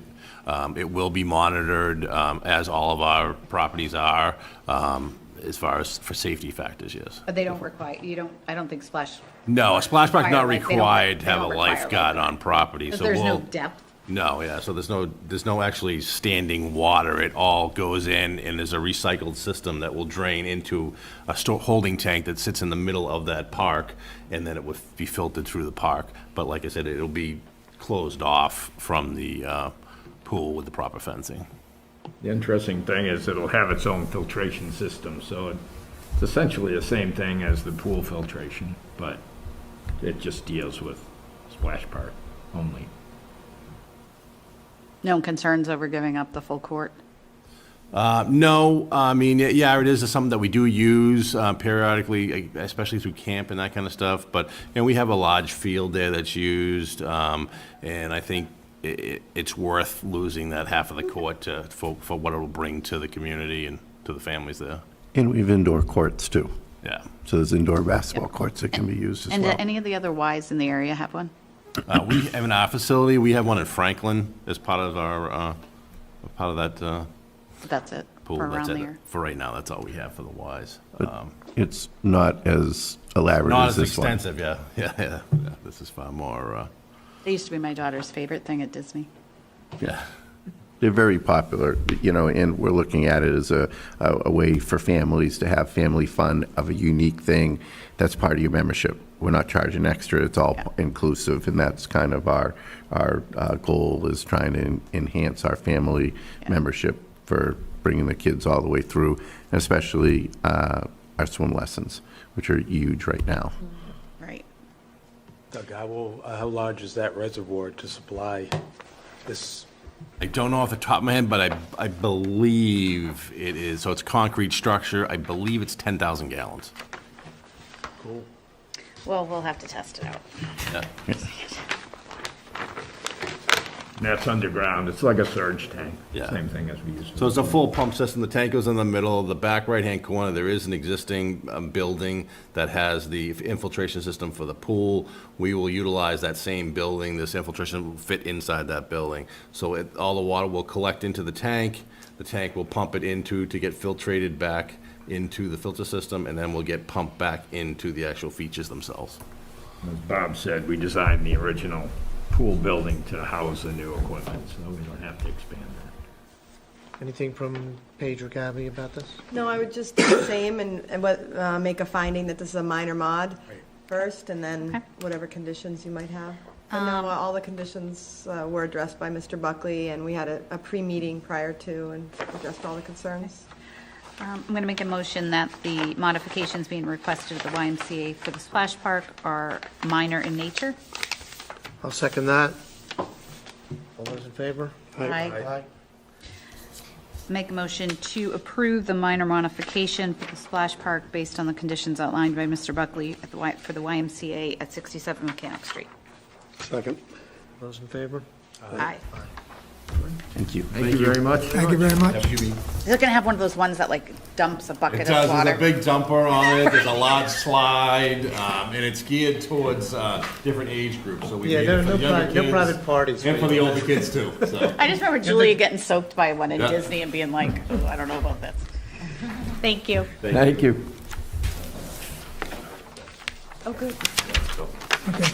It will be monitored as all of our properties are, as far as for safety factors, yes. But they don't require, I don't think splash. No, a splash park's not Like, they don't- required to they have a don't require lifeguard lifeguard. on property. Because So there's no we'll. depth. No, yeah, so there's no actually standing water. It all goes in, and there's a recycled system that will drain into a holding tank that sits in the middle of that park, and then it would be filtered through the park. But like I said, it'll be closed off from the pool with the proper fencing. The interesting thing is it'll have its own filtration system, so it's essentially the same thing as the pool filtration, but it just deals with splash park only. No concerns over giving up the full court? No, I mean, yeah, it is something that we do use periodically, especially through camp and that kind of stuff. But we have a large field there that's used, and I think it's worth losing that half of the court for what it'll bring to the community and to the families there. And we have indoor courts too. Yeah. So there's indoor basketball courts that can be used as And do well. any of the other Ys in the area have one? We have in our facility, we have one in Franklin as part of our That's it pool. for That's around it. there? For right now, that's all we have for the Ys. it's not as elaborate Not as as this one. extensive, yeah. Yeah. This is far more, It used to be my daughter's favorite thing at Disney. yeah. They're very popular, and we're looking at it as a way for families to have family fun of a unique thing that's part of your membership. We're not charging extra, it's all inclusive, and that's kind of our goal, is trying to enhance our family membership for bringing the kids all the way through, and especially our swim lessons, which are huge right now. Right. Doug, how large is that reservoir to supply this? I don't know off the top of my head, but I believe it is, so it's a concrete structure. I believe it's 10,000 gallons. Cool. Well, we'll have to test it out. Yeah. And that's underground. It's like a surge tank. Yeah. Same thing as we used to. So it's a full pump system. The tank goes in the middle. The back right-hand corner, there is an existing building that has the infiltration system for the pool. We will utilize that same building. This infiltration will fit inside that building. So all the water will collect into the tank. The tank will pump it to get filtrated back into the filter system, and then will get pumped back into the actual features themselves. As Bob said, we designed the original pool building to house the new equipment, so we don't have to expand that. Anything from Paige or Gabby about this? No, I would just do the same and make a finding that this is a minor mod first, and then whatever conditions you might have. But no, all the conditions were addressed by Mr. Buckley, and we had a pre-meeting prior to and addressed all the concerns. I'm going to make a motion that the modifications being requested at the YMCA for the splash park are minor in nature. I'll second that. All those in favor? Aye. Make a motion to approve the minor modification for the splash park based on the conditions outlined by Mr. Buckley for the YMCA at 67 Mechanic Street. Second. Those in favor? Aye. Thank you. Thank you very much. Thank you very much. Is it going to have one of those ones that like dumps a bucket It of does, water? there's a big dumper on it, there's a large slide, and it's geared towards different age groups, so we Yeah, made it for the younger no kids. private parties. And for the older kids too, so. I just remember Julia getting soaked by one in Yeah. Disney and being like, oh, I don't know about this. Thank you. Thank you. Oh, good. Okay.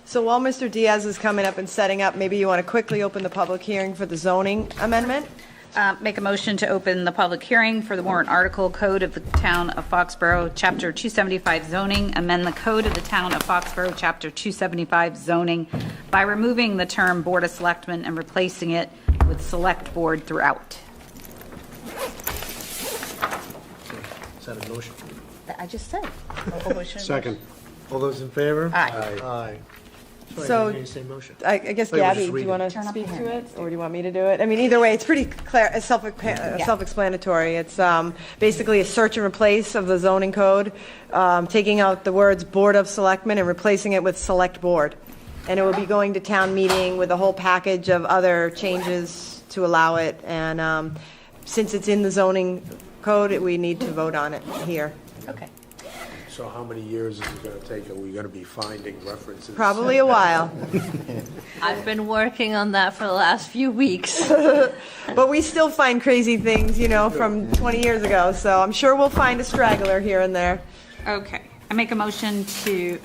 So while Mr. Diaz is coming up and setting up, maybe you want to quickly open the public hearing for the zoning amendment? Make a motion to open the public hearing for the warrant article code of the town of Foxborough, chapter 275 zoning, amend the code of the town of Foxborough, chapter 275 zoning by removing the term Board of Selectmen and replacing it with Select Board throughout. Is that a motion? I just said. Second. All those in favor? Aye. Aye. Sorry, So- I didn't hear you say motion. I guess, Oh, you were Gabby, just do you reading. want to Turn up speak the to hearing. it, or do you want me to do it? I mean, either way, it's pretty clear, self-explanatory. It's basically a search and replace of the zoning code, taking out the words Board of Selectmen and replacing it with Select Board. And it will be going to town meeting with a whole package of other changes to allow it. And since it's in the zoning code, we need to vote on it here. Okay. So how many years is it going to take? Are we going to be finding references? Probably a while. I've been working on that for the last few weeks. But we still find crazy things, from 20 years ago. So I'm sure we'll find a straggler here and there. Okay. I make a motion to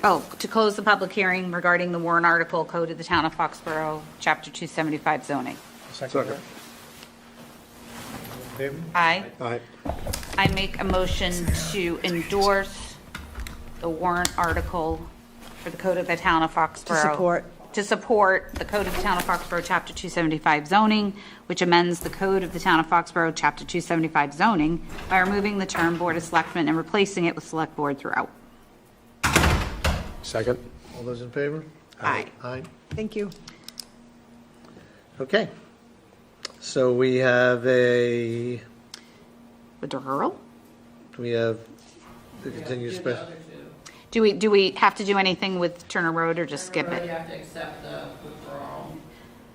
close the public hearing regarding the warrant article code of the town of Foxborough, chapter 275 zoning. Second. Favor? Aye. Aye. I make a motion to endorse the warrant article for the code of the town of Foxborough. To support the code of the town of Foxborough, chapter 275 zoning, which amends the code of the town of Foxborough, chapter 275 zoning by removing the term Board of Selectmen and replacing it with Select Board throughout. Second? All those in favor? Aye. Aye. Thank you. Okay. So we have Withdrawal? we have the continued special. Do we have to do anything with Turner Road or just skip You it? have to accept the withdrawal.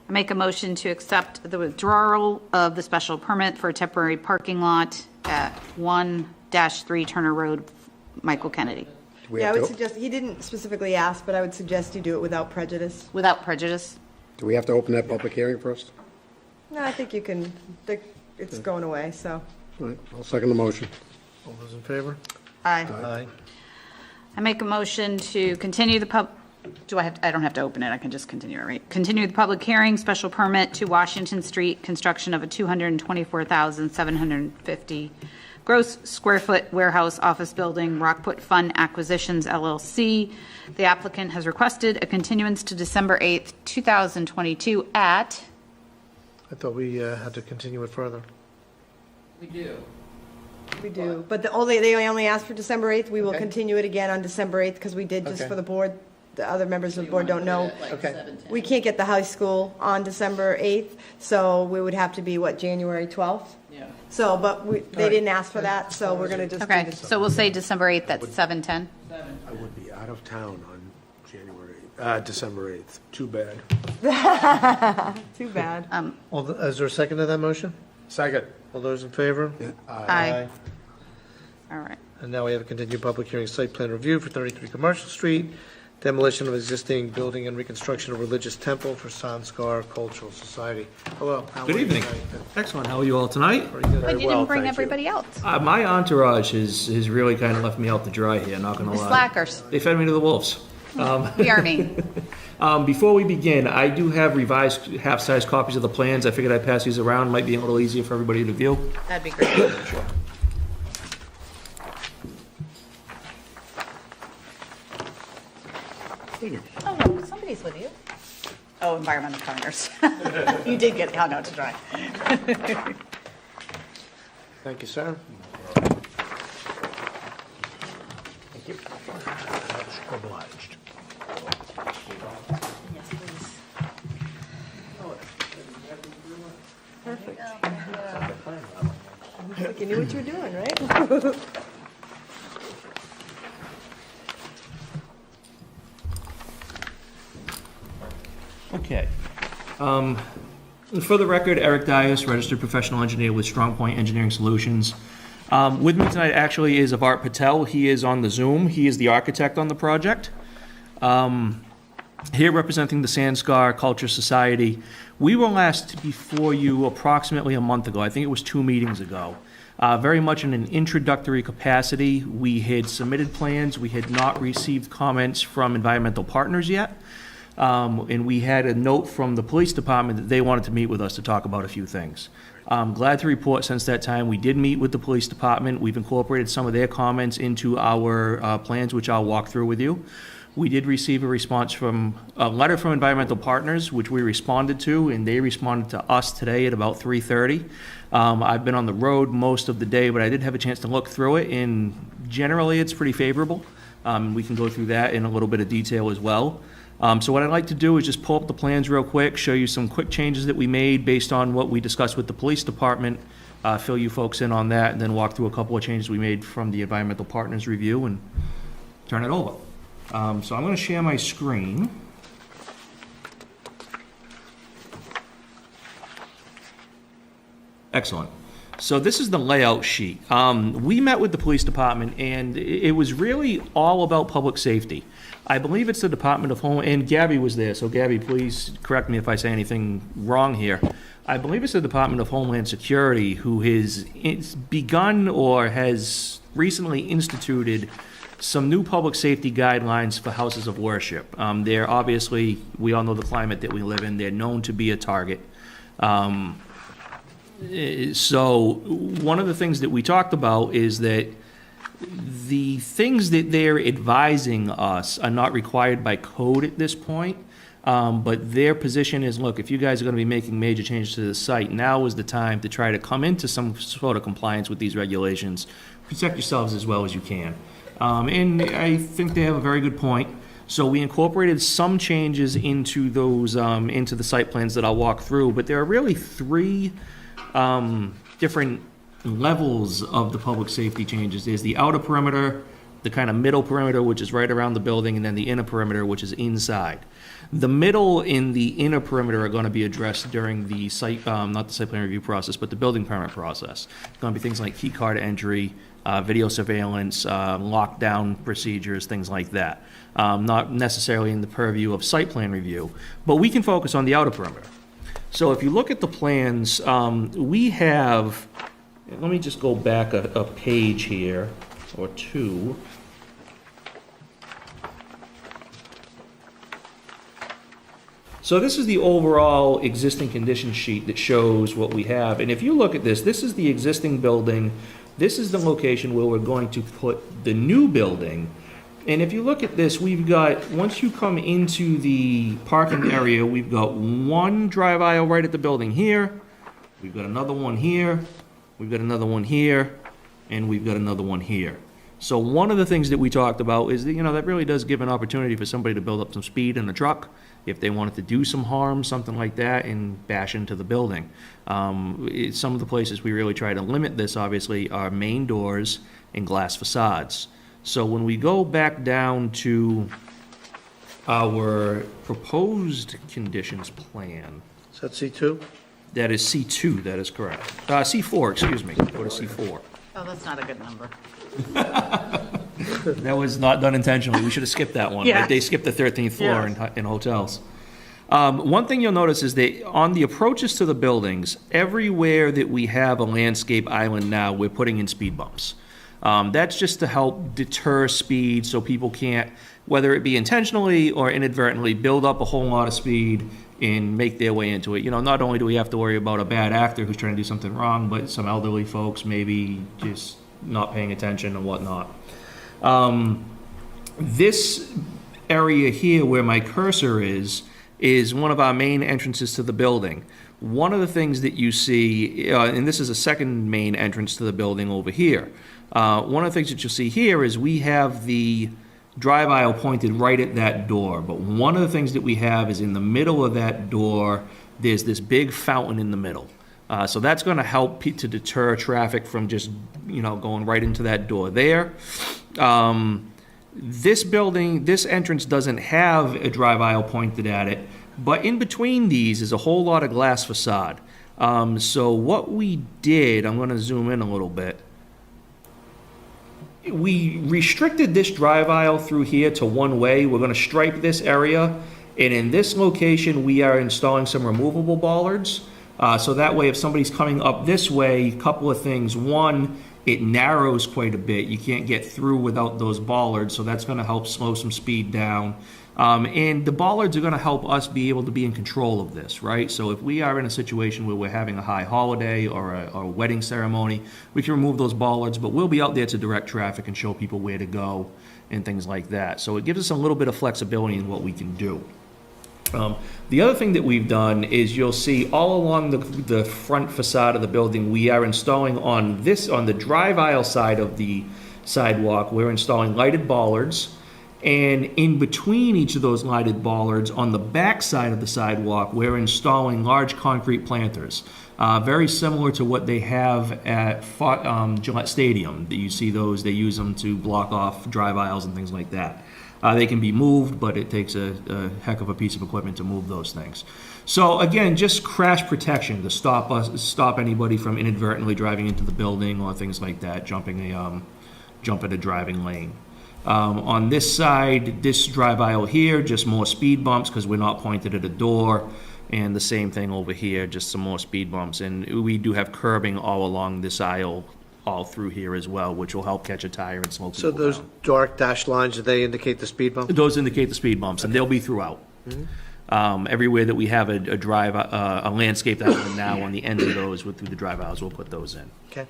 I make a motion to accept the withdrawal of the special permit for a temporary parking lot at 1-3 Turner Road, Michael Kennedy. Yeah, I would suggest, he didn't specifically ask, but I would suggest you do it without prejudice. Without prejudice? Do we have to open that public hearing first? No, I think you can, it's going away, so. All right, I'll second the motion. All those in favor? Aye. Aye. I make a motion to continue the I don't have to open it, I can just continue it, right? Continue the public hearing, special permit to Washington Street, construction of a 224,750 gross square foot warehouse office building, Rockport Fund Acquisitions LLC. The applicant has requested a continuance to December 8th, 2022 at, I thought we had to continue it further. We do. We do, but they only asked for December 8th. We will continue it again on December 8th because we did just Okay. for the board. The other members of the board don't know. Okay. We can't get the high school on December 8th, so we would have to be, January 12th? Yeah. So, but they didn't ask for that, so we're going to just do okay, this. so we'll say December 8th at 7:10. I would be out of town on December 8th. Too bad. Too bad. Is there a second to that motion? Second. All those in favor? Aye. All right. And now we have a continued public hearing site plan review for 33 Commercial Street, demolition of existing building and reconstruction of religious temple for Sanskar Cultural Society. Hello. how Good are you evening. tonight? Excellent. How are you all tonight? Very good. But you didn't bring everybody else. My entourage has really kind of left me out to dry here, not gonna The lie. slackers. They fed me to the wolves. The Army. Before we begin, I do have revised half-size copies of the plans. I figured I'd pass these around, might be a little easier for everybody to view. That'd be great. Oh, no, somebody's with you. Oh, environmental counters. You did get hung out to dry. Thank you, sir. Thank you. Obliged. Yes, please. Perfect. Like you knew what you were doing, right? Okay. For the record, Eric Dias, registered professional engineer with Strong Point Engineering Solutions. With me tonight actually is Avar Patel. He is on the Zoom. He is the architect on the project. Here representing the Sanskar Culture Society. We were last before you approximately a month ago. I think it was 2 meetings ago. Very much in an introductory capacity. We had submitted plans. We had not received comments from environmental partners yet. And we had a note from the police department that they wanted to meet with us to talk about a few things. I'm glad to report since that time, we did meet with the police department. We've incorporated some of their comments into our plans, which I'll walk through with you. We did receive a response from, a letter from environmental partners, which we responded to, and they responded to us today at about 3:30. I've been on the road most of the day, but I did have a chance to look through it, and generally it's pretty favorable. We can go through that in a little bit of detail as well. So what I'd like to do is just pull up the plans real quick, show you some quick changes that we made based on what we discussed with the police department, fill you folks in on that, and then walk through a couple of changes we made from the environmental partners review and turn it over. So I'm going to share my screen. Excellent. So this is the layout sheet. We met with the police department, and it was really all about public safety. I believe it's the Department of Home, and Gabby was there, so Gabby, please correct me if I say anything wrong here. I believe it's the Department of Homeland Security who has begun or has recently instituted some new public safety guidelines for houses of worship. They're obviously, we all know the climate that we live in, they're known to be a target. So one of the things that we talked about is that the things that they're advising us are not required by code at this point, but their position is, look, if you guys are going to be making major changes to the site, now is the time to try to come into some sort of compliance with these regulations. Protect yourselves as well as you can. And I think they have a very good point. So we incorporated some changes into those, into the site plans that I'll walk through, but there are really three different levels of the public safety changes. There's the outer perimeter, the kind of middle perimeter, which is right around the building, and then the inner perimeter, which is inside. The middle and the inner perimeter are going to be addressed during the site, not the site plan review process, but the building permit process. It's going to be things like key card entry, video surveillance, lockdown procedures, things like that. Not necessarily in the purview of site plan review, but we can focus on the outer perimeter. So if you look at the plans, we have, let me just go back a page here, or two. So this is the overall existing condition sheet that shows what we have. And if you look at this, this is the existing building. This is the location where we're going to put the new building. And if you look at this, we've got, once you come into the parking area, we've got one drive aisle right at the building here. We've got another one here. We've got another one here. And we've got another one here. So one of the things that we talked about is that, that really does give an opportunity for somebody to build up some speed in a truck if they wanted to do some harm, something like that, and bash into the building. Some of the places we really try to limit this, obviously, are main doors and glass facades. So when we go back down to our proposed conditions plan, Is that C2? that is C2, that is correct. C4, excuse me, go to C4. Oh, that's not a good number. That was not done intentionally. We should have skipped that one. Yeah. Right? They skipped the 13th floor in hotels. One thing you'll notice is that on the approaches to the buildings, everywhere that we have a landscape island now, we're putting in speed bumps. That's just to help deter speed so people can't, whether it be intentionally or inadvertently, build up a whole lot of speed and make their way into it. Not only do we have to worry about a bad actor who's trying to do something wrong, but some elderly folks maybe just not paying attention and whatnot. This area here where my cursor is one of our main entrances to the building. One of the things that you see, and this is a second main entrance to the building over here. One of the things that you'll see here is we have the drive aisle pointed right at that door. But one of the things that we have is in the middle of that door, there's this big fountain in the middle. So that's going to help to deter traffic from just, going right into that door there. This building, this entrance doesn't have a drive aisle pointed at it, but in between these is a whole lot of glass facade. So what we did, I'm going to zoom in a little bit. We restricted this drive aisle through here to one way. We're going to stripe this area, and in this location, we are installing some removable bollards. So that way, if somebody's coming up this way, a couple of things. One, it narrows quite a bit. You can't get through without those bollards, so that's going to help slow some speed down. And the bollards are going to help us be able to be in control of this, right? So if we are in a situation where we're having a high holiday or a wedding ceremony, we can remove those bollards, but we'll be out there to direct traffic and show people where to go and things like that. So it gives us a little bit of flexibility in what we can do. The other thing that we've done is you'll see all along the front facade of the building, we are installing on the drive aisle side of the sidewalk, we're installing lighted bollards. And in between each of those lighted bollards, on the back side of the sidewalk, we're installing large concrete planters. Very similar to what they have at Gillette Stadium. You see those, they use them to block off drive aisles and things like that. They can be moved, but it takes a heck of a piece of equipment to move those things. So again, just crash protection to stop anybody from inadvertently driving into the building or things like that, jumping a driving lane. On this side, this drive aisle here, just more speed bumps because we're not pointed at a door. And the same thing over here, just some more speed bumps. And we do have curbing all along this aisle, all through here as well, which will help catch a tire and slow people So those down. dark dashed lines, do they indicate the speed bump? Those indicate the speed bumps, and they'll be throughout. Everywhere that we have a landscape island now on the end of those through the drive aisles, we'll put those in. Okay.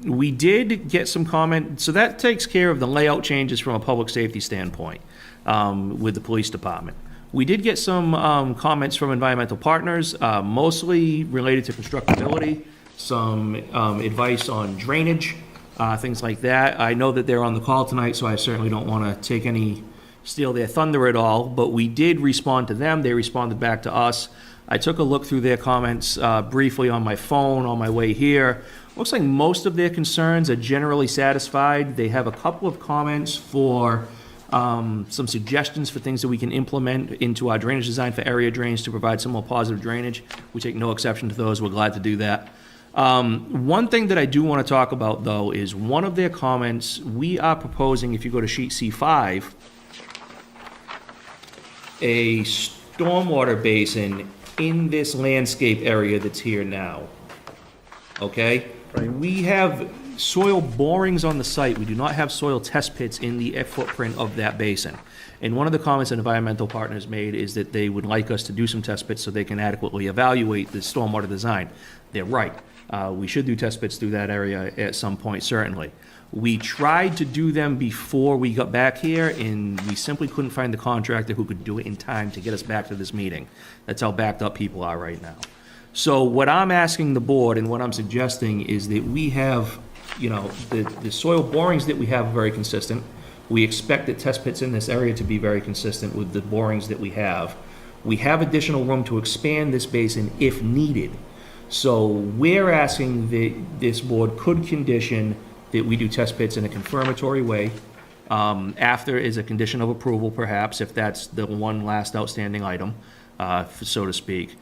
We did get some comment, so that takes care of the layout changes from a public safety standpoint with the police department. We did get some comments from environmental partners, mostly related to constructability, some advice on drainage, things like that. I know that they're on the call tonight, so I certainly don't want to steal their thunder at all, but we did respond to them. They responded back to us. I took a look through their comments briefly on my phone on my way here. Looks like most of their concerns are generally satisfied. They have a couple of comments for some suggestions for things that we can implement into our drainage design for area drains to provide some more positive drainage. We take no exception to those. We're glad to do that. One thing that I do want to talk about, though, is one of their comments. We are proposing, if you go to sheet C5, a stormwater basin in this landscape area that's here now. Okay? We have soil borings on the site. We do not have soil test pits in the footprint of that basin. And one of the comments that environmental partners made is that they would like us to do some test pits so they can adequately evaluate the stormwater design. They're right. We should do test pits through that area at some point, certainly. We tried to do them before we got back here, and we simply couldn't find the contractor who could do it in time to get us back to this meeting. That's how backed up people are right now. So what I'm asking the board and what I'm suggesting is that we have, you know, the soil borings that we have are very consistent. We expect the test pits in this area to be very consistent with the borings that we have. We have additional room to expand this basin if needed. So we're asking that this board could condition that we do test pits in a confirmatory way, after is a condition of approval perhaps, if that's the one last outstanding item, so to speak.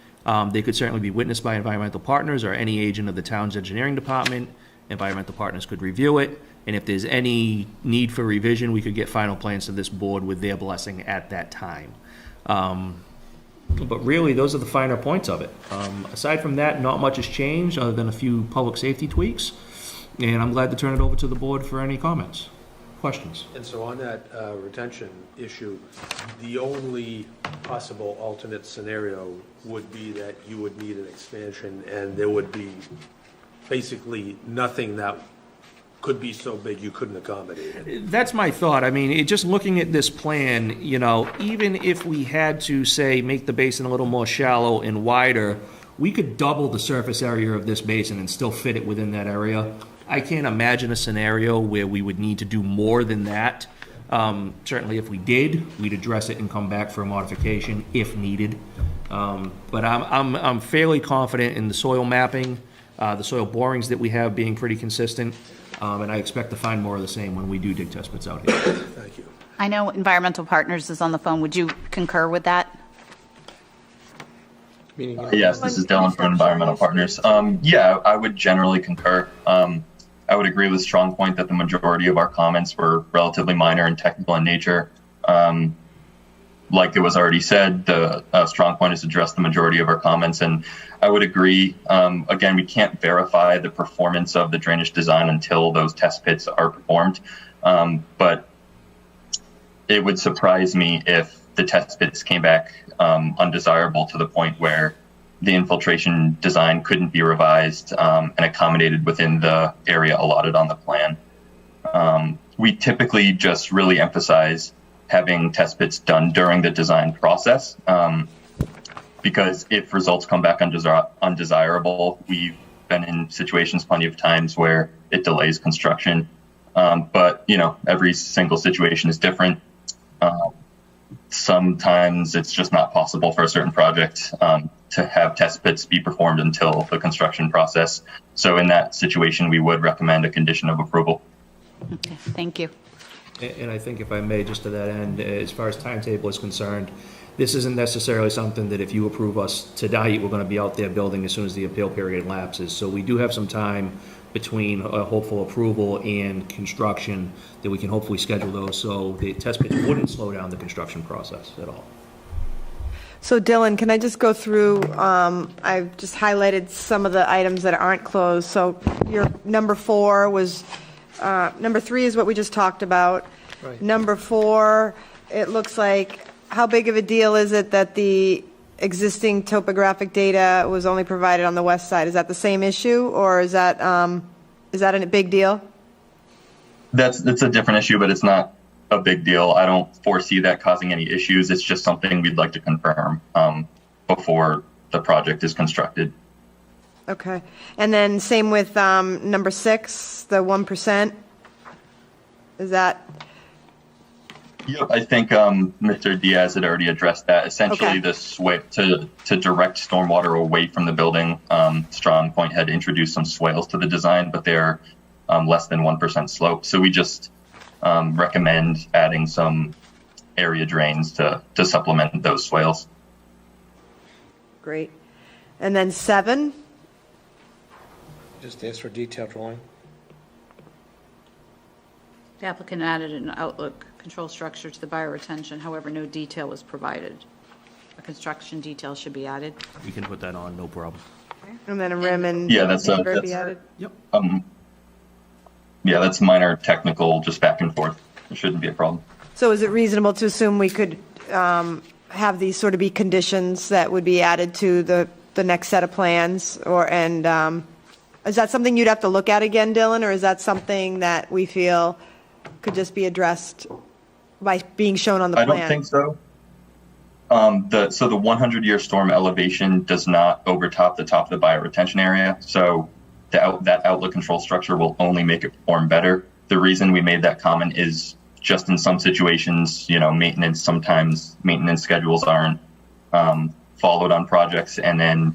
They could certainly be witnessed by environmental partners or any agent of the town's engineering department. Environmental partners could review it, and if there's any need for revision, we could get final plans to this board with their blessing at that time. But really, those are the finer points of it. Aside from that, not much has changed other than a few public safety tweaks, and I'm glad to turn it over to the board for any comments, questions. And so on that retention issue, the only possible alternate scenario would be that you would need an expansion and there would be basically nothing that could be so big you couldn't accommodate it. That's my thought. I mean, just looking at this plan, you know, even if we had to, say, make the basin a little more shallow and wider, we could double the surface area of this basin and still fit it within that area. I can't imagine a scenario where we would need to do more than that. Certainly if we did, we'd address it and come back for a modification if needed. But I'm fairly confident in the soil mapping, the soil borings that we have being pretty consistent, and I expect to find more of the same when we do dig test pits out here. Thank you. I know Environmental Partners is on the phone. Would you concur with that? Yes, this is Dylan from Environmental Partners. Yeah, I would generally concur. I would agree with Strong Point that the majority of our comments were relatively minor and technical in nature. Like it was already said, the Strong Point has addressed the majority of our comments, and I would agree. Again, we can't verify the performance of the drainage design until those test pits are performed, but it would surprise me if the test pits came back undesirable to the point where the infiltration design couldn't be revised and accommodated within the area allotted on the plan. We typically just really emphasize having test pits done during the design process, because if results come back undesirable, we've been in situations plenty of times where it delays construction. But, you know, every single situation is different. Sometimes it's just not possible for a certain project to have test pits be performed until the construction process. So in that situation, we would recommend a condition of approval. Okay, thank you. And I think if I may, just to that end, as far as timetable is concerned, this isn't necessarily something that if you approve us tonight, we're going to be out there building as soon as the appeal period lapses. So we do have some time between a hopeful approval and construction that we can hopefully schedule those so the test pits wouldn't slow down the construction process at all. So Dylan, can I just go through, I've just highlighted some of the items that aren't closed. So your number 4 was, number 3 is what we just talked about. Right. Number 4, it looks like, how big of a deal is it that the existing topographic data was only provided on the west side? Is that the same issue, or is that a big deal? That's a different issue, but it's not a big deal. I don't foresee that causing any issues. It's just something we'd like to confirm before the project is constructed. Okay. And then same with number 6, the 1%? Is that? Yep, I think Mr. Diaz had already addressed that. Essentially, Okay. the swale to direct stormwater away from the building. Strong Point had introduced some swales to the design, but they're less than 1% slope. So we just recommend adding some area drains to supplement those swales. Great. And then 7? Just ask for detailed drawing. The applicant added an outlook control structure to the bioretention, however, no detail was provided. a construction detail should be added. We can put that on, no problem. And then a rim and Yeah, that's a- paver be that's- added. Yeah, that's minor technical, just back and forth. It shouldn't be a problem. So is it reasonable to assume we could have these sort of be conditions that would be added to the next set of plans? Is that something you'd have to look at again, Dylan, or is that something that we feel could just be addressed by being shown on the I plan? don't think so. So the 100-year storm elevation does not overtop the top of the bioretention area. So that outlet control structure will only make it perform better. The reason we made that comment is just in some situations, sometimes maintenance schedules aren't followed on projects, and then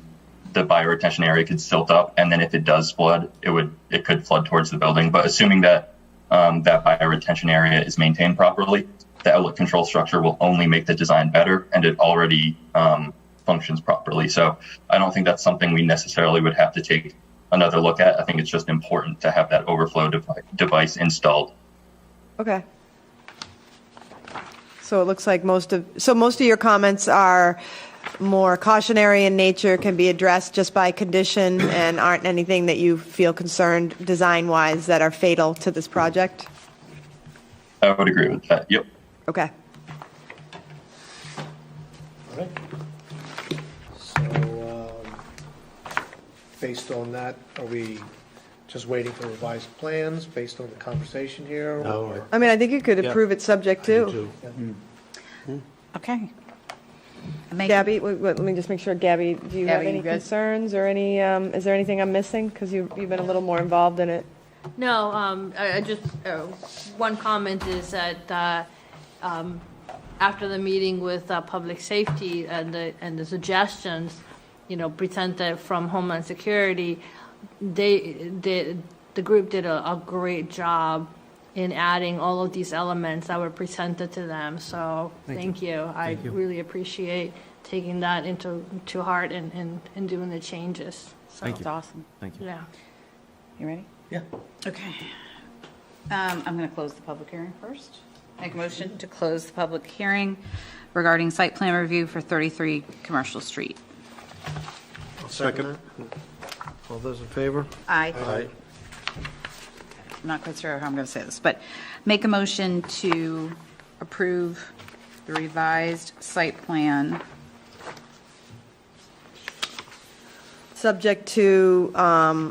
the bioretention area could silt up, and then if it does flood, it could flood towards the building. But assuming that that bioretention area is maintained properly, the outlet control structure will only make the design better, and it already functions properly. So I don't think that's something we necessarily would have to take another look at. I think it's just important to have that overflow device installed. Okay. So it looks like most of your comments are more cautionary in nature, can be addressed just by condition, and aren't anything that you feel concerned design-wise that are fatal to this project? I would agree with that. Yep. Okay. All right. So, based on that, are we just waiting for revised plans based on the conversation here? No, or- I mean, I think you could Yeah. approve it subject I do to. too. Okay. Gabby, let me just make sure, Gabby, do you have Gabby, you any good? concerns or any, is there anything I'm missing? Because you've been a little more involved in it. No, I just, one comment is that after the meeting with public safety and the suggestions, presented from Homeland Security, the group did a great job in adding all of these elements that were presented to them. So thank you. I really appreciate taking that to heart and doing the changes. So, Thank you. That's awesome. Thank you. yeah. You ready? Yeah. Okay. I'm going to close the public hearing first. Make a motion to close the public hearing regarding site plan review for 33 Commercial Street. I'll second that. All those in favor? Aye. Aye. I'm not quite sure how I'm going to say this, but make a motion to approve the revised site plan. Subject to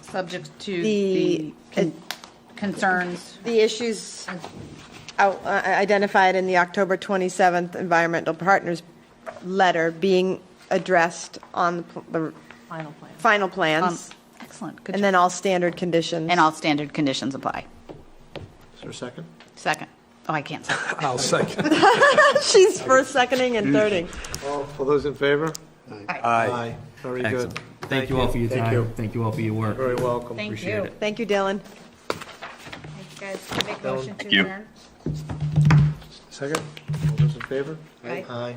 Subject to The- the concerns. the issues identified in the October 27th Environmental Partners letter being addressed on the Final plan. final plans, Excellent. Good and job. then all standard conditions. And all standard conditions apply. Is there a second? Second. Oh, I can't second. I'll second. She's first, seconding, and thirding. All those in favor? Aye. Very Excellent. good. Thank you all for your Thank time. you. Thank you all for your work. Very welcome. Thank Appreciate you. it. Thank you, Dylan. Thank you, guys. Make a motion to Thank you. adjourn. Second? All those in favor? Aye. Aye.